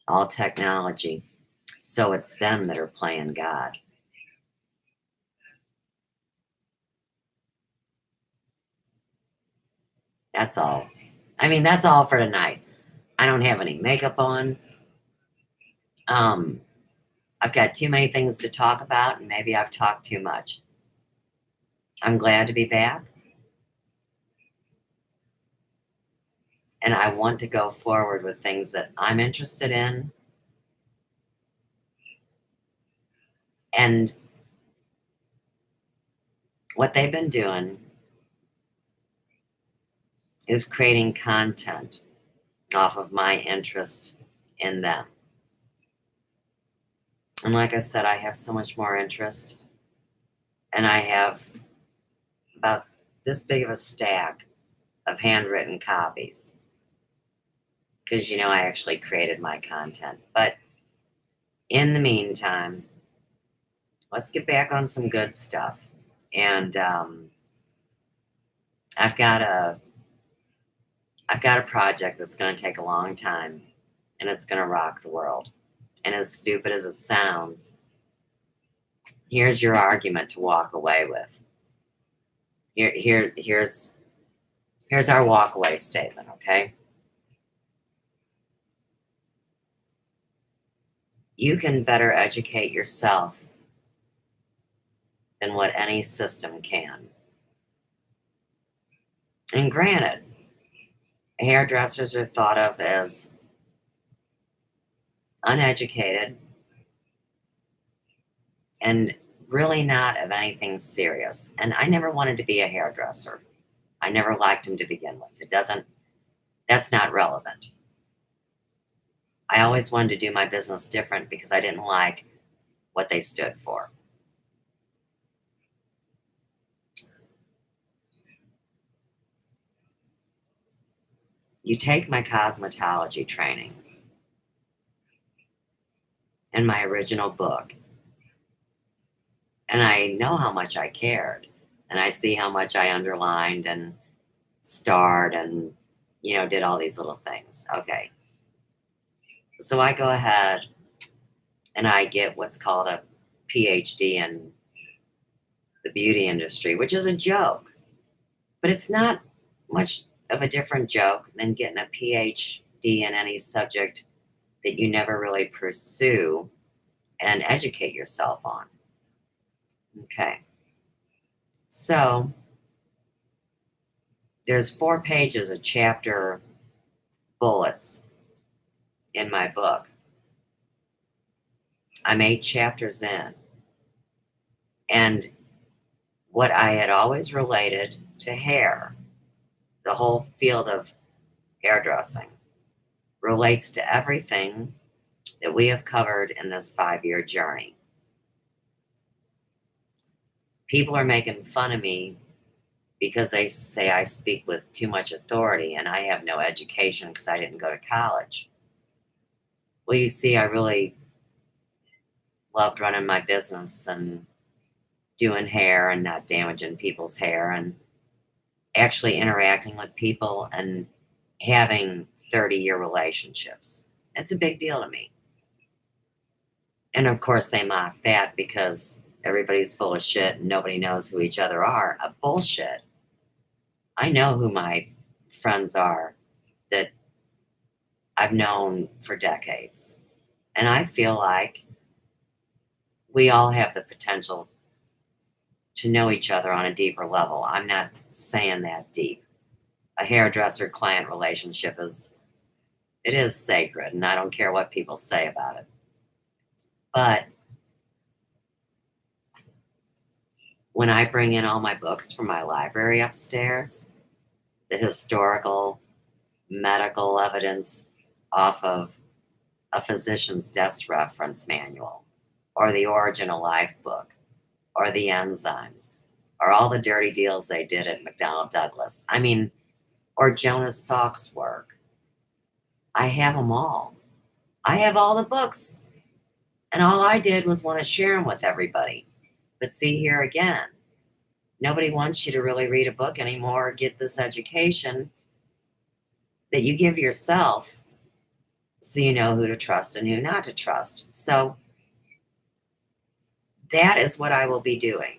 All technology. So it's them that are playing God. That's all. I mean, that's all for tonight. I don't have any makeup on. Um, I've got too many things to talk about, and maybe I've talked too much. I'm glad to be back. And I want to go forward with things that I'm interested in. And what they've been doing is creating content off of my interest in them. And like I said, I have so much more interest. And I have about this big of a stack of handwritten copies. Because, I actually created my content. But in the meantime, let's get back on some good stuff. And I've got a project that's going to take a long time, and it's going to rock the world. And as stupid as it sounds, here's your argument to walk away with. Here's our walk away statement, okay? You can better educate yourself than what any system can. And granted, hairdressers are thought of as uneducated and really not of anything serious. And I never wanted to be a hairdresser. I never liked them to begin with. That's not relevant. I always wanted to do my business different because I didn't like what they stood for. You take my cosmetology training and my original book, and I know how much I cared, and I see how much I underlined and starred and, did all these little things. Okay. So I go ahead and I get what's called a PhD in the beauty industry, which is a joke, but it's not much of a different joke than getting a PhD in any subject that you never really pursue and educate yourself on. Okay. So there's 4 pages of chapter bullets in my book. I'm 8 chapters in. And what I had always related to hair, the whole field of hairdressing, relates to everything that we have covered in this 5-year journey. People are making fun of me because they say I speak with too much authority and I have no education because I didn't go to college. Well, you see, I really loved running my business and doing hair and not damaging people's hair and actually interacting with people and having 30-year relationships. It's a big deal to me. And of course, they mock that because everybody's full of shit and nobody knows who each other are. Bullshit. I know who my friends are that I've known for decades. And I feel like we all have the potential to know each other on a deeper level. I'm not saying that deep. A hairdresser-client relationship is sacred, and I don't care what people say about it. But when I bring in all my books from my library upstairs, the historical, medical evidence off of a physician's desk reference manual, or the Origin of Life book, or the enzymes, or all the dirty deals they did at McDonnell Douglas. I mean, or Jonas Salk's work. I have them all. I have all the books. And all I did was want to share them with everybody. But see here again, nobody wants you to really read a book anymore or get this education that you give yourself so you know who to trust and who not to trust. So that is what I will be doing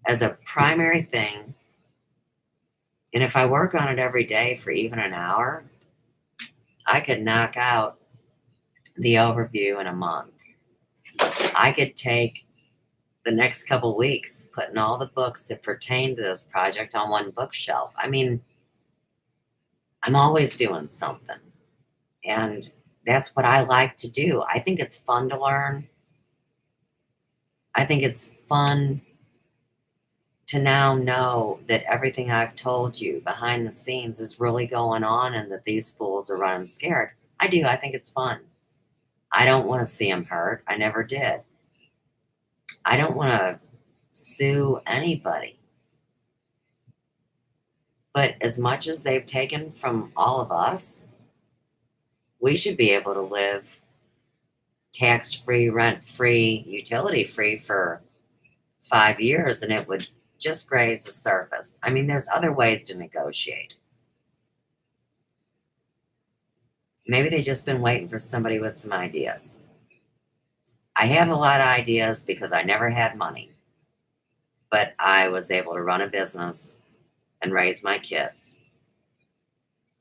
as a primary thing. And if I work on it every day for even an hour, I could knock out the overview in a month. I could take the next couple weeks putting all the books that pertain to this project on one bookshelf. I mean, I'm always doing something. And that's what I like to do. I think it's fun to learn. I think it's fun to now know that everything I've told you behind the scenes is really going on and that these fools are running scared. I do. I think it's fun. I don't want to see them hurt. I never did. I don't want to sue anybody. But as much as they've taken from all of us, we should be able to live tax-free, rent-free, utility-free for 5 years, and it would just graze the surface. I mean, there's other ways to negotiate. Maybe they've just been waiting for somebody with some ideas. I have a lot of ideas because I never had money, but I was able to run a business and raise my kids.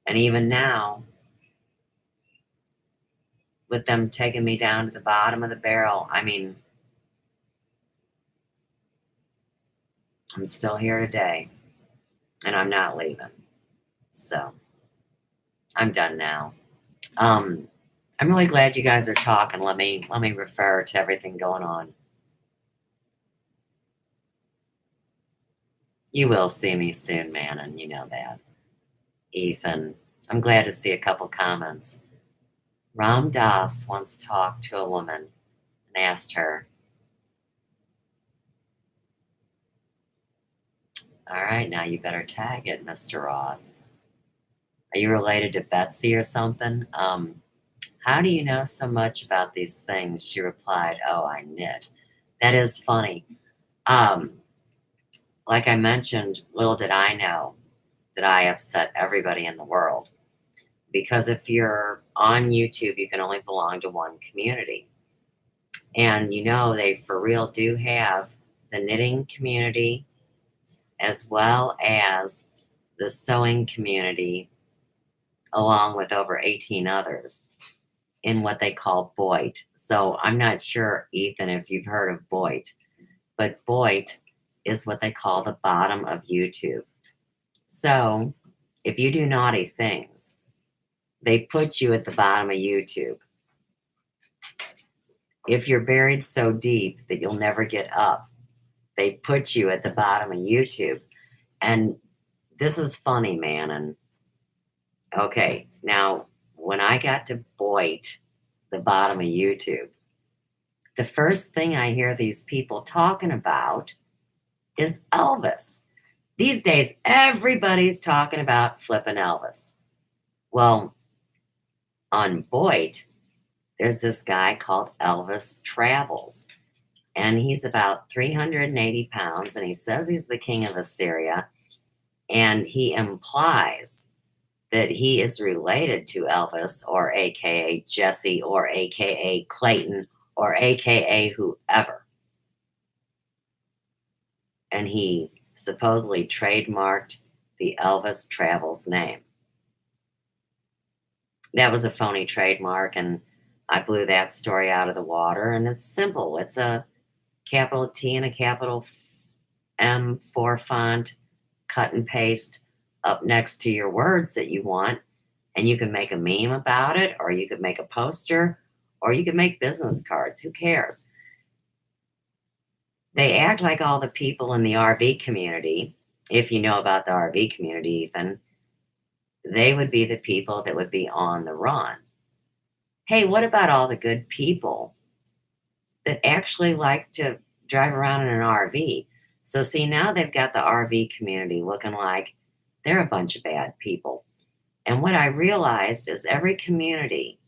And even now, with them taking me down to the bottom of the barrel, I mean, I'm still here today and I'm not leaving. So I'm done now. I'm really glad you guys are talking. Let me refer to everything going on. You will see me soon, man, and you know that. Ethan, I'm glad to see a couple comments. Ram Dass once talked to a woman and asked her, all right, now you better tag it, Mr. Ross. Are you related to Betsy or something? How do you know so much about these things? She replied, oh, I knit. That is funny. Like I mentioned, little did I know that I upset everybody in the world. Because if you're on YouTube, you can only belong to one community. And you know, they for real do have the knitting community as well as the sewing community, along with over 18 others in what they call Boit. So I'm not sure, Ethan, if you've heard of Boit, but Boit is what they call the bottom of YouTube. So if you do naughty things, they put you at the bottom of YouTube. If you're buried so deep that you'll never get up, they put you at the bottom of YouTube. And this is funny, man. And okay, now when I got to Boit, the bottom of YouTube, the first thing I hear these people talking about is Elvis. These days, everybody's talking about flipping Elvis. Well, on Boit, there's this guy called Elvis Travels, and he's about 380 pounds, and he says he's the king of Assyria, and he implies that he is related to Elvis, or AKA Jesse, or AKA Clayton, or AKA whoever. And he supposedly trademarked the Elvis Travels name. That was a phony trademark, and I blew that story out of the water, and it's simple. It's a capital T and a capital M4 font, cut and paste up next to your words that you want, and you can make a meme about it, or you could make a poster, or you could make business cards. Who cares? They act like all the people in the RV community, if you know about the RV community, Ethan, they would be the people that would be on the run. Hey, what about all the good people that actually like to drive around in an RV? So see, now they've got the RV community looking like they're a bunch of bad people. And what I realized is every community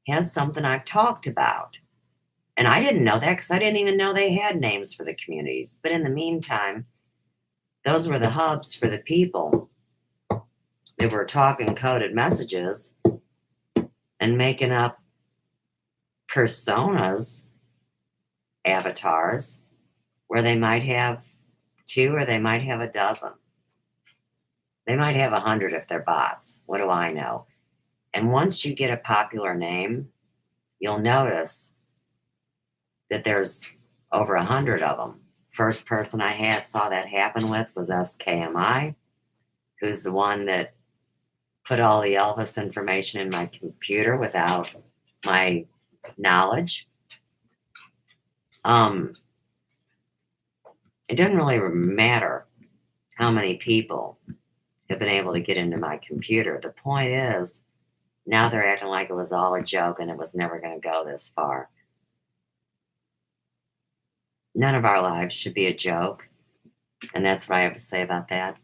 has something I've talked about. And I didn't know that because I didn't even know they had names for the communities. But in the meantime, those were the hubs for the people that were talking coded messages and making up personas, avatars, where they might have 2 or they might have a dozen. They might have 100 if they're bots. What do I know? And once you get a popular name, you'll notice that there's over 100 of them. First person I saw that happen with was SKMI, who's the one that put all the Elvis information in my computer without my knowledge. It doesn't really matter how many people have been able to get into my computer. The point is, now they're acting like it was all a joke and it was never going to go this far. None of our lives should be a joke. And that's what I have to say about that.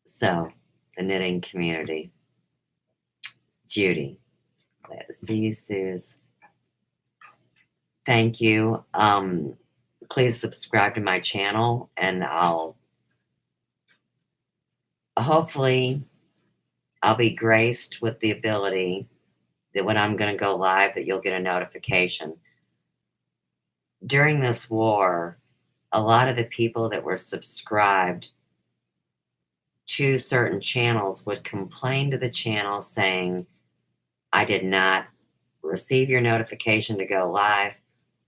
So, the knitting community. Judy, glad to see you, Suze. Thank you. Please subscribe to my channel, and I'll be graced with the ability that when I'm going to go live, that you'll get a notification. During this war, a lot of the people that were subscribed to certain channels would complain to the channel saying, I did not receive your notification to go live,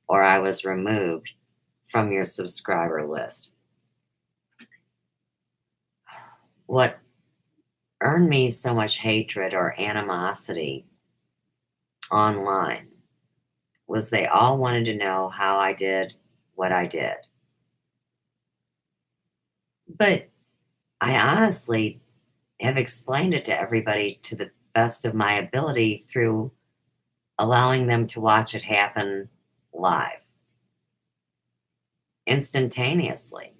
or I was removed from your subscriber list. What earned me so much hatred or animosity online was they all wanted to know how I did what I did. But I honestly have explained it to everybody to the best of my ability through allowing them to watch it happen live, instantaneously.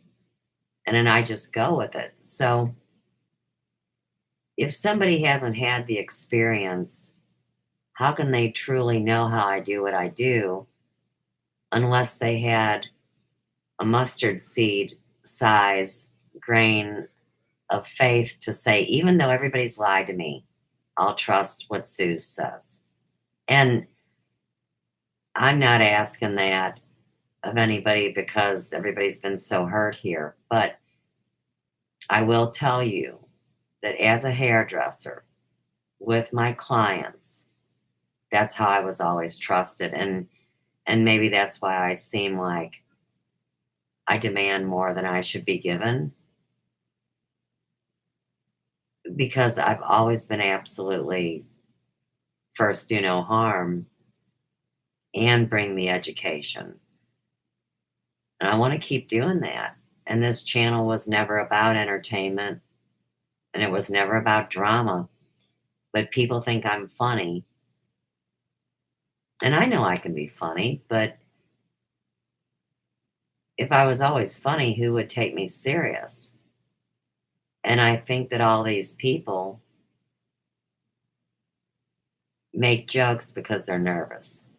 And then I just go with it. So if somebody hasn't had the experience, how can they truly know how I do what I do unless they had a mustard seed size grain of faith to say, even though everybody's lied to me, I'll trust what Suze says. And I'm not asking that of anybody because everybody's been so hurt here. But I will tell you that as a hairdresser with my clients, that's how I was always trusted. And maybe that's why I seem like I demand more than I should be given, because I've always been absolutely first do no harm and bring the education. And I want to keep doing that. And this channel was never about entertainment, and it was never about drama. But people think I'm funny. And I know I can be funny, but if I was always funny, who would take me serious? And I think that all these people make jokes because they're nervous.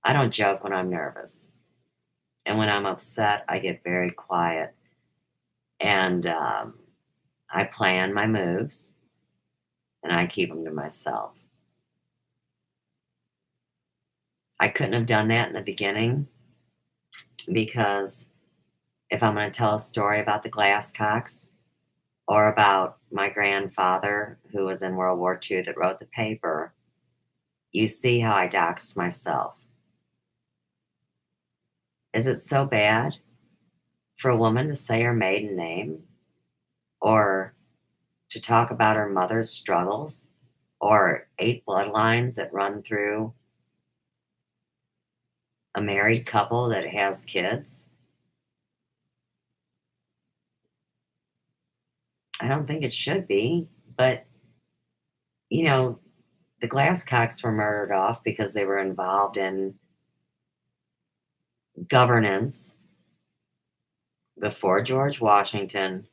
I don't joke when I'm nervous. And when I'm upset, I get very quiet. And I plan my moves, and I keep them to myself. I couldn't have done that in the beginning, because if I'm going to tell a story about the Glasscocks or about my grandfather who was in World War II that wrote the paper, you see how I doxed myself. Is it so bad for a woman to say her maiden name, or to talk about her mother's struggles, or 8 bloodlines that run through a married couple that has kids? I don't think it should be, but you know, the Glasscocks were murdered off because they were involved in governance before George Washington,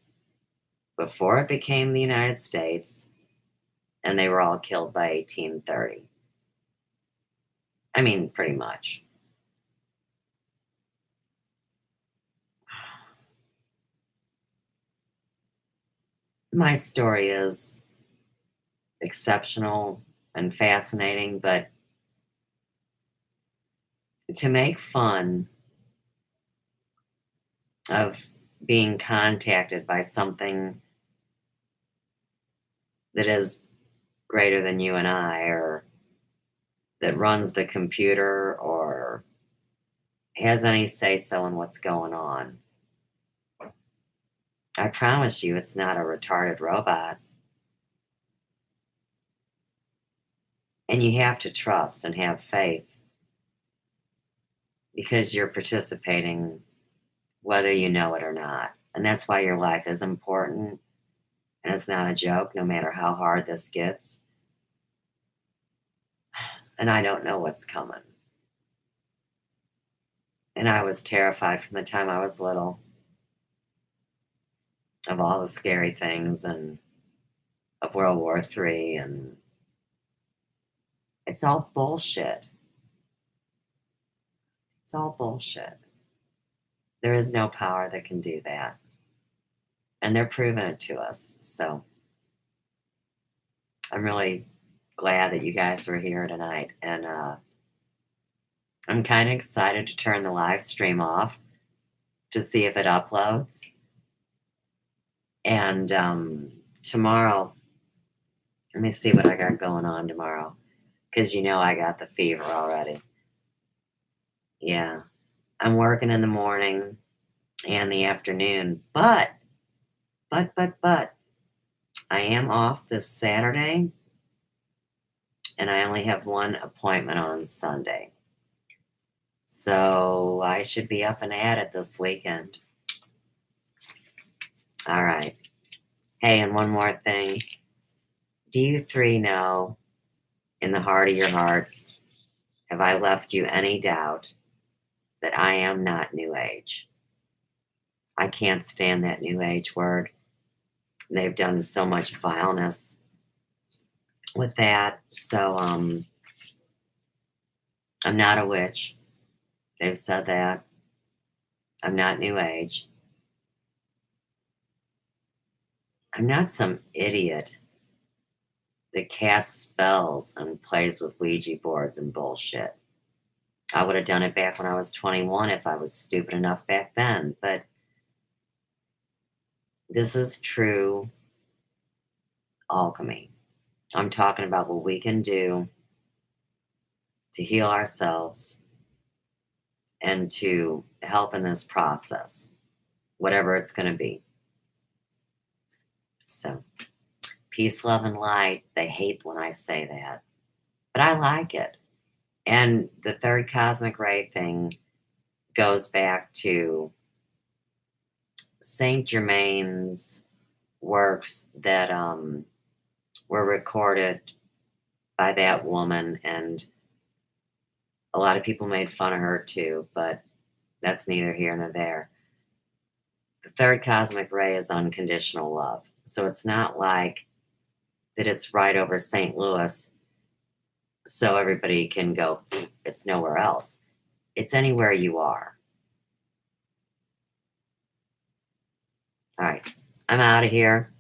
before it became the United States, and they were all killed by 1830. I mean, pretty much. My story is exceptional and fascinating, but to make fun of being contacted by something that is greater than you and I, or that runs the computer, or has any say so in what's going on, I promise you it's not a retarded robot. And you have to trust and have faith because you're participating whether you know it or not. And that's why your life is important and it's not a joke, no matter how hard this gets. And I don't know what's coming. And I was terrified from the time I was little of all the scary things and of World War III. And it's all bullshit. It's all bullshit. There is no power that can do that. And they're proving it to us. So I'm really glad that you guys were here tonight. And I'm kind of excited to turn the live stream off to see if it uploads. And tomorrow, let me see what I got going on tomorrow. Because you know I got the fever already. Yeah. I'm working in the morning and the afternoon. But, I am off this Saturday. And I only have one appointment on Sunday. So I should be up and at it this weekend. All right. Hey, and one more thing. Do you three know, in the heart of your hearts, have I left you any doubt that I am not New Age? I can't stand that New Age word. They've done so much vileness with that. So I'm not a witch. They've said that. I'm not New Age. I'm not some idiot that casts spells and plays with Ouija boards and bullshit. I would have done it back when I was 21 if I was stupid enough back then. But this is true alchemy. I'm talking about what we can do to heal ourselves and to help in this process, whatever it's going to be. So, peace, love, and light. They hate when I say that, but I like it. And the third cosmic ray thing goes back to Saint Germain's works that were recorded by that woman, and a lot of people made fun of her too, but that's neither here nor there. The third cosmic ray is unconditional love. So it's not like that it's right over St. Louis so everybody can go, it's nowhere else. It's anywhere you are. All right, I'm out of here.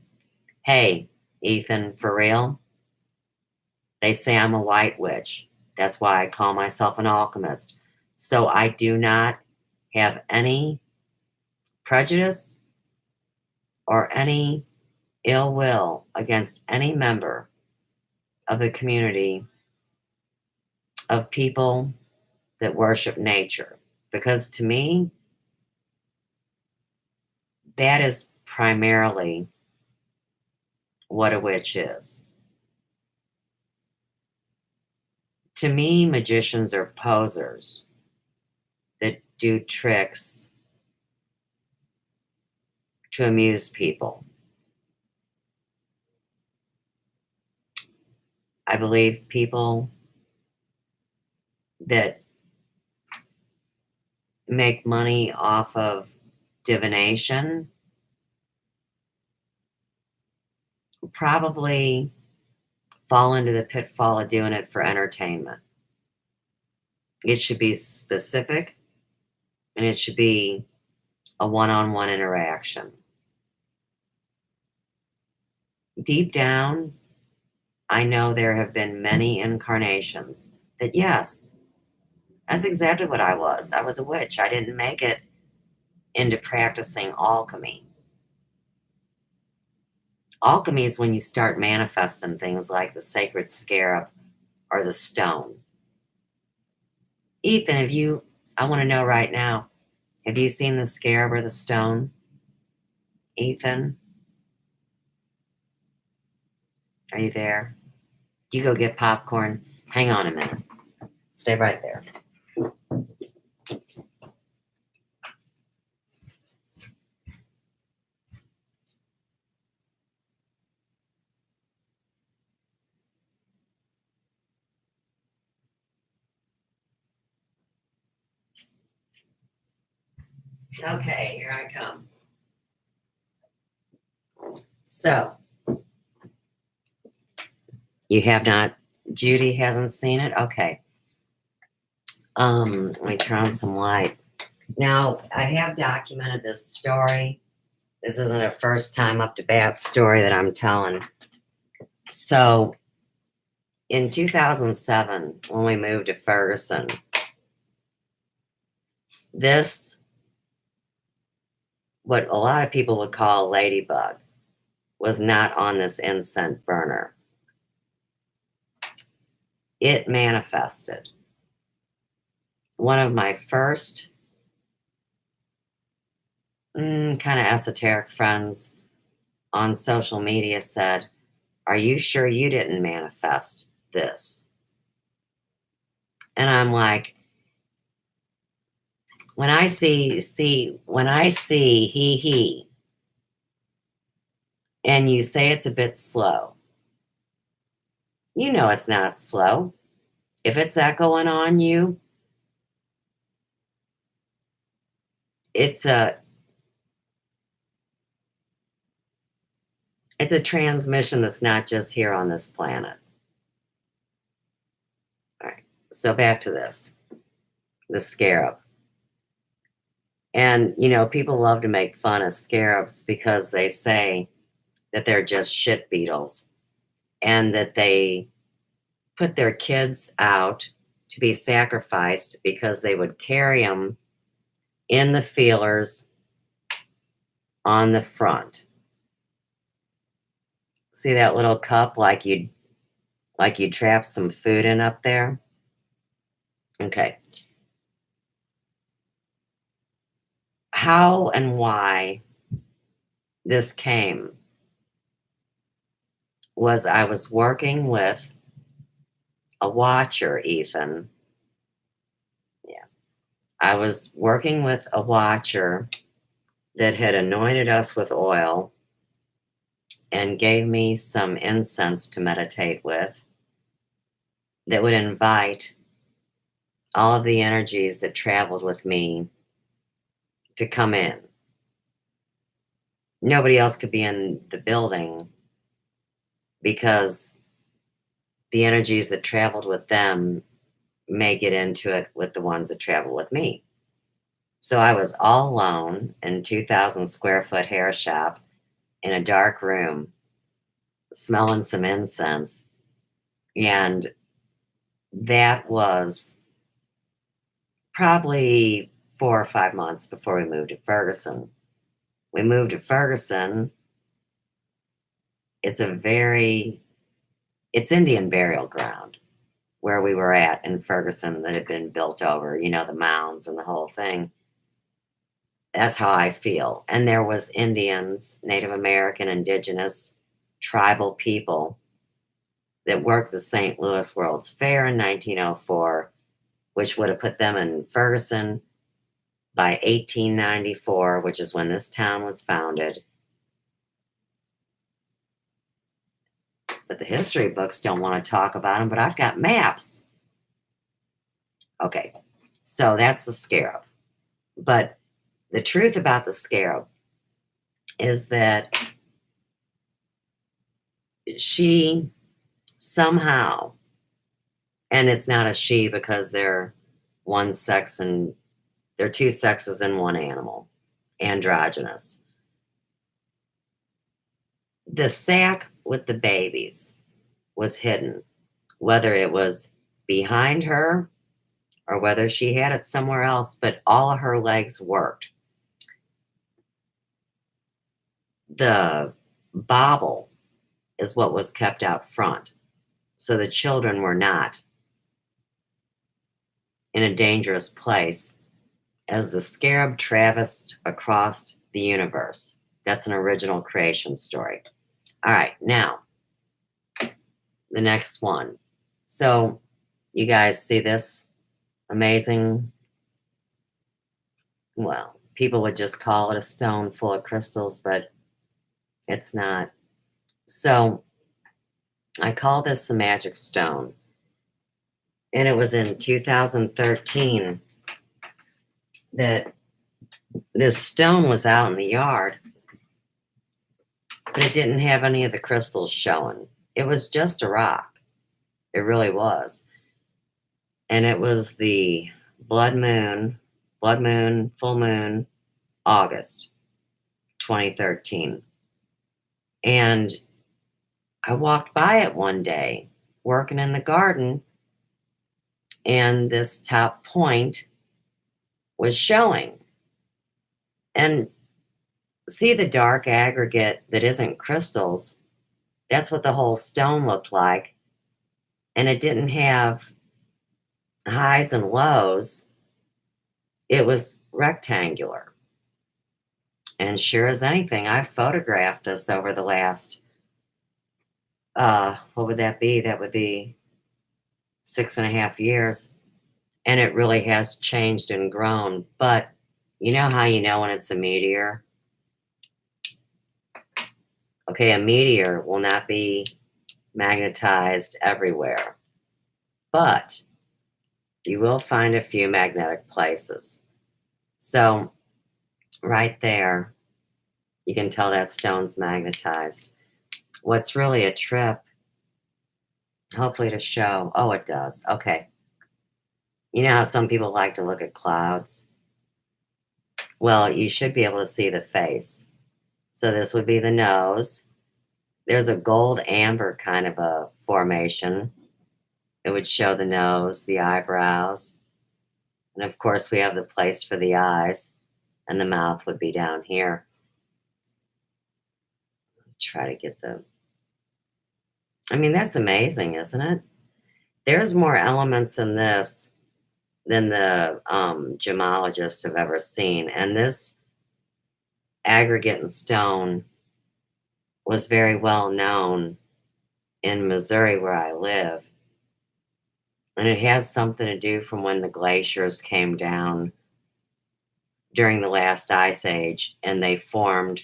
Hey, Ethan, for real? They say I'm a white witch. That's why I call myself an alchemist. So I do not have any prejudice or any ill will against any member of the community of people that worship nature. Because to me, that is primarily what a witch is. To me, magicians are posers that do tricks to amuse people. I believe people that make money off of divination probably fall into the pitfall of doing it for entertainment. It should be specific, and it should be a one-on-one interaction. Deep down, I know there have been many incarnations that, yes, that's exactly what I was. I was a witch. I didn't make it into practicing alchemy. Alchemy is when you start manifesting things like the sacred scarab or the stone. Ethan, I want to know right now, have you seen the scarab or the stone? Ethan, are you there? Do you go get popcorn? Hang on a minute. Stay right there. Okay, here I come. So, you have not, Judy hasn't seen it? Okay. Let me turn on some light. Now, I have documented this story. This isn't a first time up to bat story that I'm telling. So, in 2007, when we moved to Ferguson, this, what a lot of people would call a ladybug, was not on this incense burner. It manifested. One of my first kind of esoteric friends on social media said, "Are you sure you didn't manifest this?" And I'm like, when I see he, and you say it's a bit slow, you know it's not slow. If it's echoing on you, it's a transmission that's not just here on this planet. All right. So back to this, the scarab. And people love to make fun of scarabs because they say that they're just shit beetles and that they put their kids out to be sacrificed because they would carry them in the feelers on the front. See that little cup like you'd trap some food in up there? Okay. How and why this came was I was working with a watcher, Ethan. Yeah. I was working with a watcher that had anointed us with oil and gave me some incense to meditate with that would invite all of the energies that traveled with me to come in. Nobody else could be in the building because the energies that traveled with them may get into it with the ones that travel with me. So I was all alone in 2,000 square foot hair shop in a dark room, smelling some incense. And that was probably 4 or 5 months before we moved to Ferguson. We moved to Ferguson. It's Indian burial ground where we were at in Ferguson that had been built over, the mounds and the whole thing. That's how I feel. And there was Indians, Native American, indigenous, tribal people that worked the St. Louis World's Fair in 1904, which would have put them in Ferguson by 1894, which is when this town was founded. But the history books don't want to talk about them, but I've got maps. Okay, so that's the scarab. But the truth about the scarab is that she somehow, and it's not a she because they're one sex and they're two sexes in one animal, androgynous. The sack with the babies was hidden, whether it was behind her or whether she had it somewhere else, but all of her legs worked. The bobble is what was kept out front, so the children were not in a dangerous place as the scarab traversed across the universe. That's an original creation story. All right, now the next one. So, you guys see this amazing? Well, people would just call it a stone full of crystals, but it's not. So, I call this the magic stone. And it was in 2013 that this stone was out in the yard, but it didn't have any of the crystals showing. It was just a rock. It really was. And it was the blood moon, full moon, August 2013. And I walked by it one day working in the garden, and this top point was showing. And see the dark aggregate that isn't crystals? That's what the whole stone looked like. And it didn't have highs and lows, it was rectangular. And sure as anything, I've photographed this over the last, what would that be? That would be 6.5 years. And it really has changed and grown. But you know how you know when it's a meteor? Okay, a meteor will not be magnetized everywhere, but you will find a few magnetic places. So, right there, you can tell that stone's magnetized. What's really a trip, hopefully to show, oh, it does. Okay. You know how some people like to look at clouds? Well, you should be able to see the face. So, this would be the nose. There's a gold amber kind of a formation. It would show the nose, the eyebrows. And of course, we have the place for the eyes, and the mouth would be down here. Try to get the. I mean, that's amazing, isn't it? There's more elements in this than the gemologists have ever seen. And this aggregate and stone was very well known in Missouri, where I live. And it has something to do from when the glaciers came down during the last ice age and they formed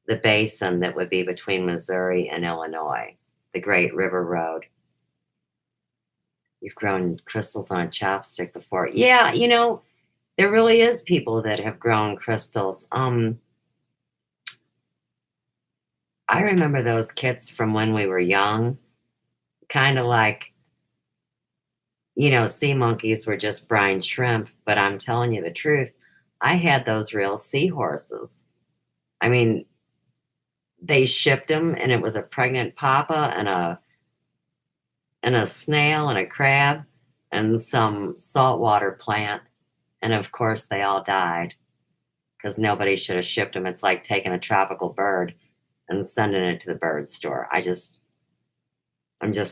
the basin that would be between Missouri and Illinois, the Great River Road. You've grown crystals on a chopstick before. Yeah, you know, there really is people that have grown crystals. I remember those kits from when we were young, kind of like, you know, sea monkeys were just brine shrimp, but I'm telling you the truth, I had those real seahorses. I mean, they shipped them and it was a pregnant papa and a snail and a crab and some saltwater plant. And of course, they all died because nobody should have shipped them. It's like taking a tropical bird and sending it to the bird store. I'm just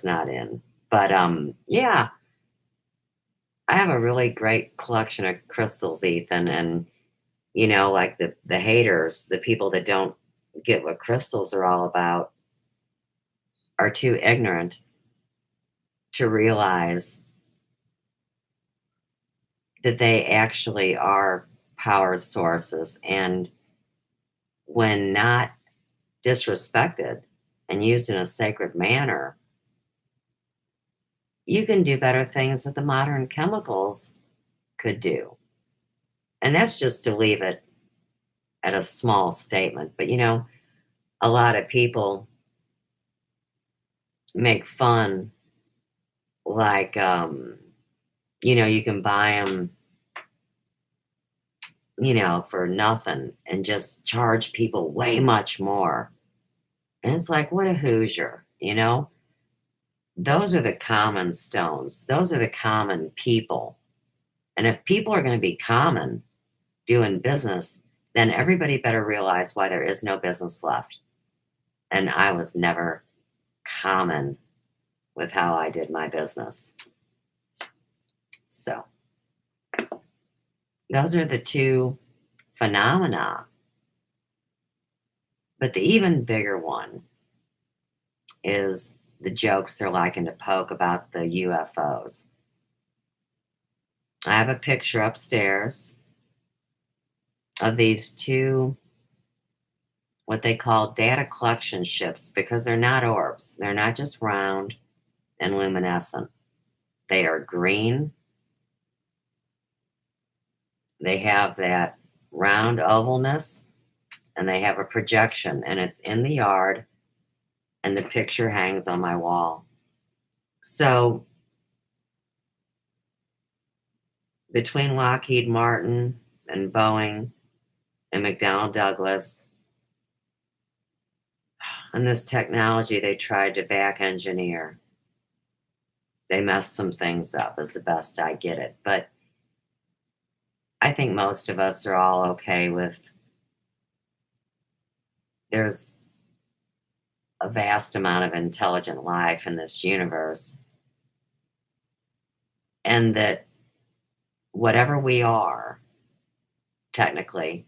not in. But yeah, I have a really great collection of crystals, Ethan. And, you know, like the haters, the people that don't get what crystals are all about, are too ignorant to realize that they actually are power sources. And when not disrespected and used in a sacred manner, you can do better things that the modern chemicals could do. And that's just to leave it at a small statement. But you know, a lot of people make fun, like You can buy them, for nothing and just charge people way much more. And it's like, what a Hoosier, Those are the common stones. Those are the common people. And if people are going to be common doing business, then everybody better realize why there is no business left. And I was never common with how I did my business. So, those are the two phenomena. But the even bigger one is the jokes they're liking to poke about the UFOs. I have a picture upstairs of these two, what they call data collection ships, because they're not orbs. They're not just round and luminescent. They are green. They have that round ovalness, and they have a projection, and it's in the yard, and the picture hangs on my wall. So between Lockheed Martin and Boeing and McDonnell Douglas and this technology they tried to back engineer, they messed some things up, is the best I get it. But I think most of us are all okay with there's a vast amount of intelligent life in this universe, and that whatever we are, technically,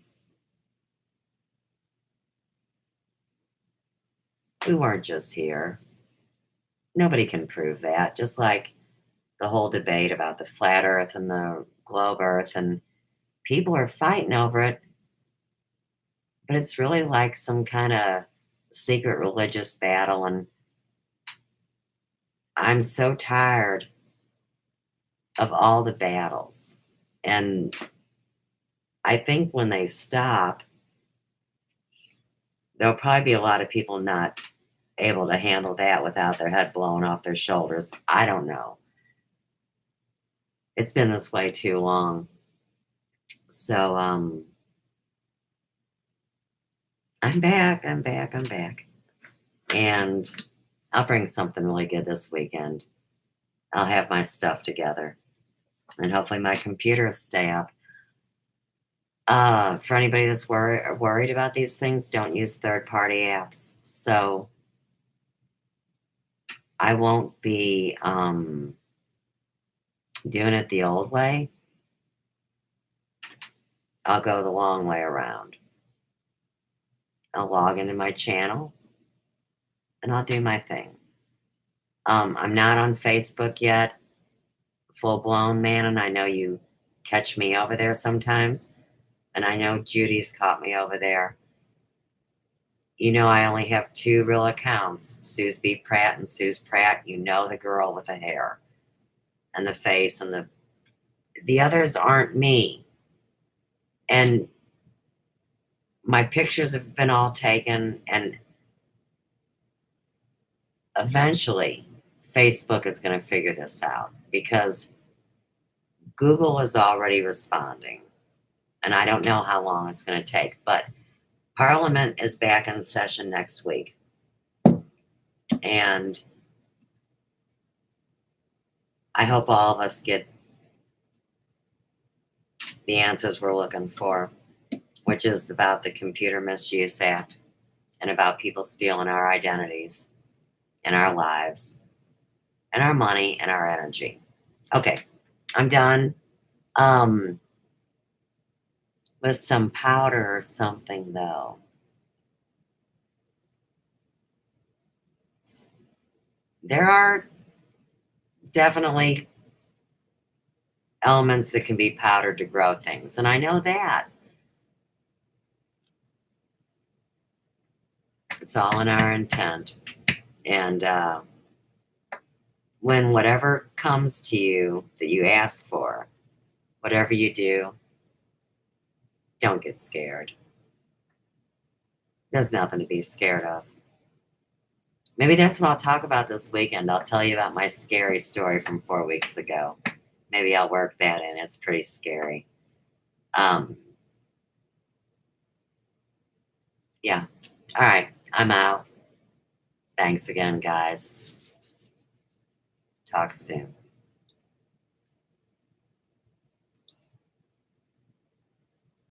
we weren't just here. Nobody can prove that. Just like the whole debate about the flat earth and the globe earth, and people are fighting over it, but it's really like some kind of secret religious battle. And I'm so tired of all the battles. And I think when they stop, there'll probably be a lot of people not able to handle that without their head blown off their shoulders. I don't know. It's been this way too long. So I'm back. And I'll bring something really good this weekend. I'll have my stuff together. And hopefully my computer will stay up. For anybody that's worried about these things, don't use third-party apps. So I won't be doing it the old way. I'll go the long way around. I'll log into my channel and I'll do my thing. I'm not on Facebook yet, full blown, man, and I know you catch me over there sometimes. And I know Judy's caught me over there. I only have 2 real accounts, Suze B. Pratt and Suze Pratt. The girl with the hair and the face, and the others aren't me. And my pictures have been all taken, and eventually Facebook is going to figure this out, because Google is already responding, and I don't know how long it's going to take, but Parliament is back in session next week, and I hope all of us get the answers we're looking for, which is about the Computer Misuse Act and about people stealing our identities and our lives and our money and our energy. Okay, I'm done. With some powder or something, though. There are definitely elements that can be powdered to grow things, and I know that. It's all in our intent. And when whatever comes to you that you ask for, whatever you do, don't get scared. There's nothing to be scared of. Maybe that's what I'll talk about this weekend. I'll tell you about my scary story from 4 weeks ago. Maybe I'll work that in. It's pretty scary. Yeah. All right. I'm out. Thanks again, guys. Talk soon.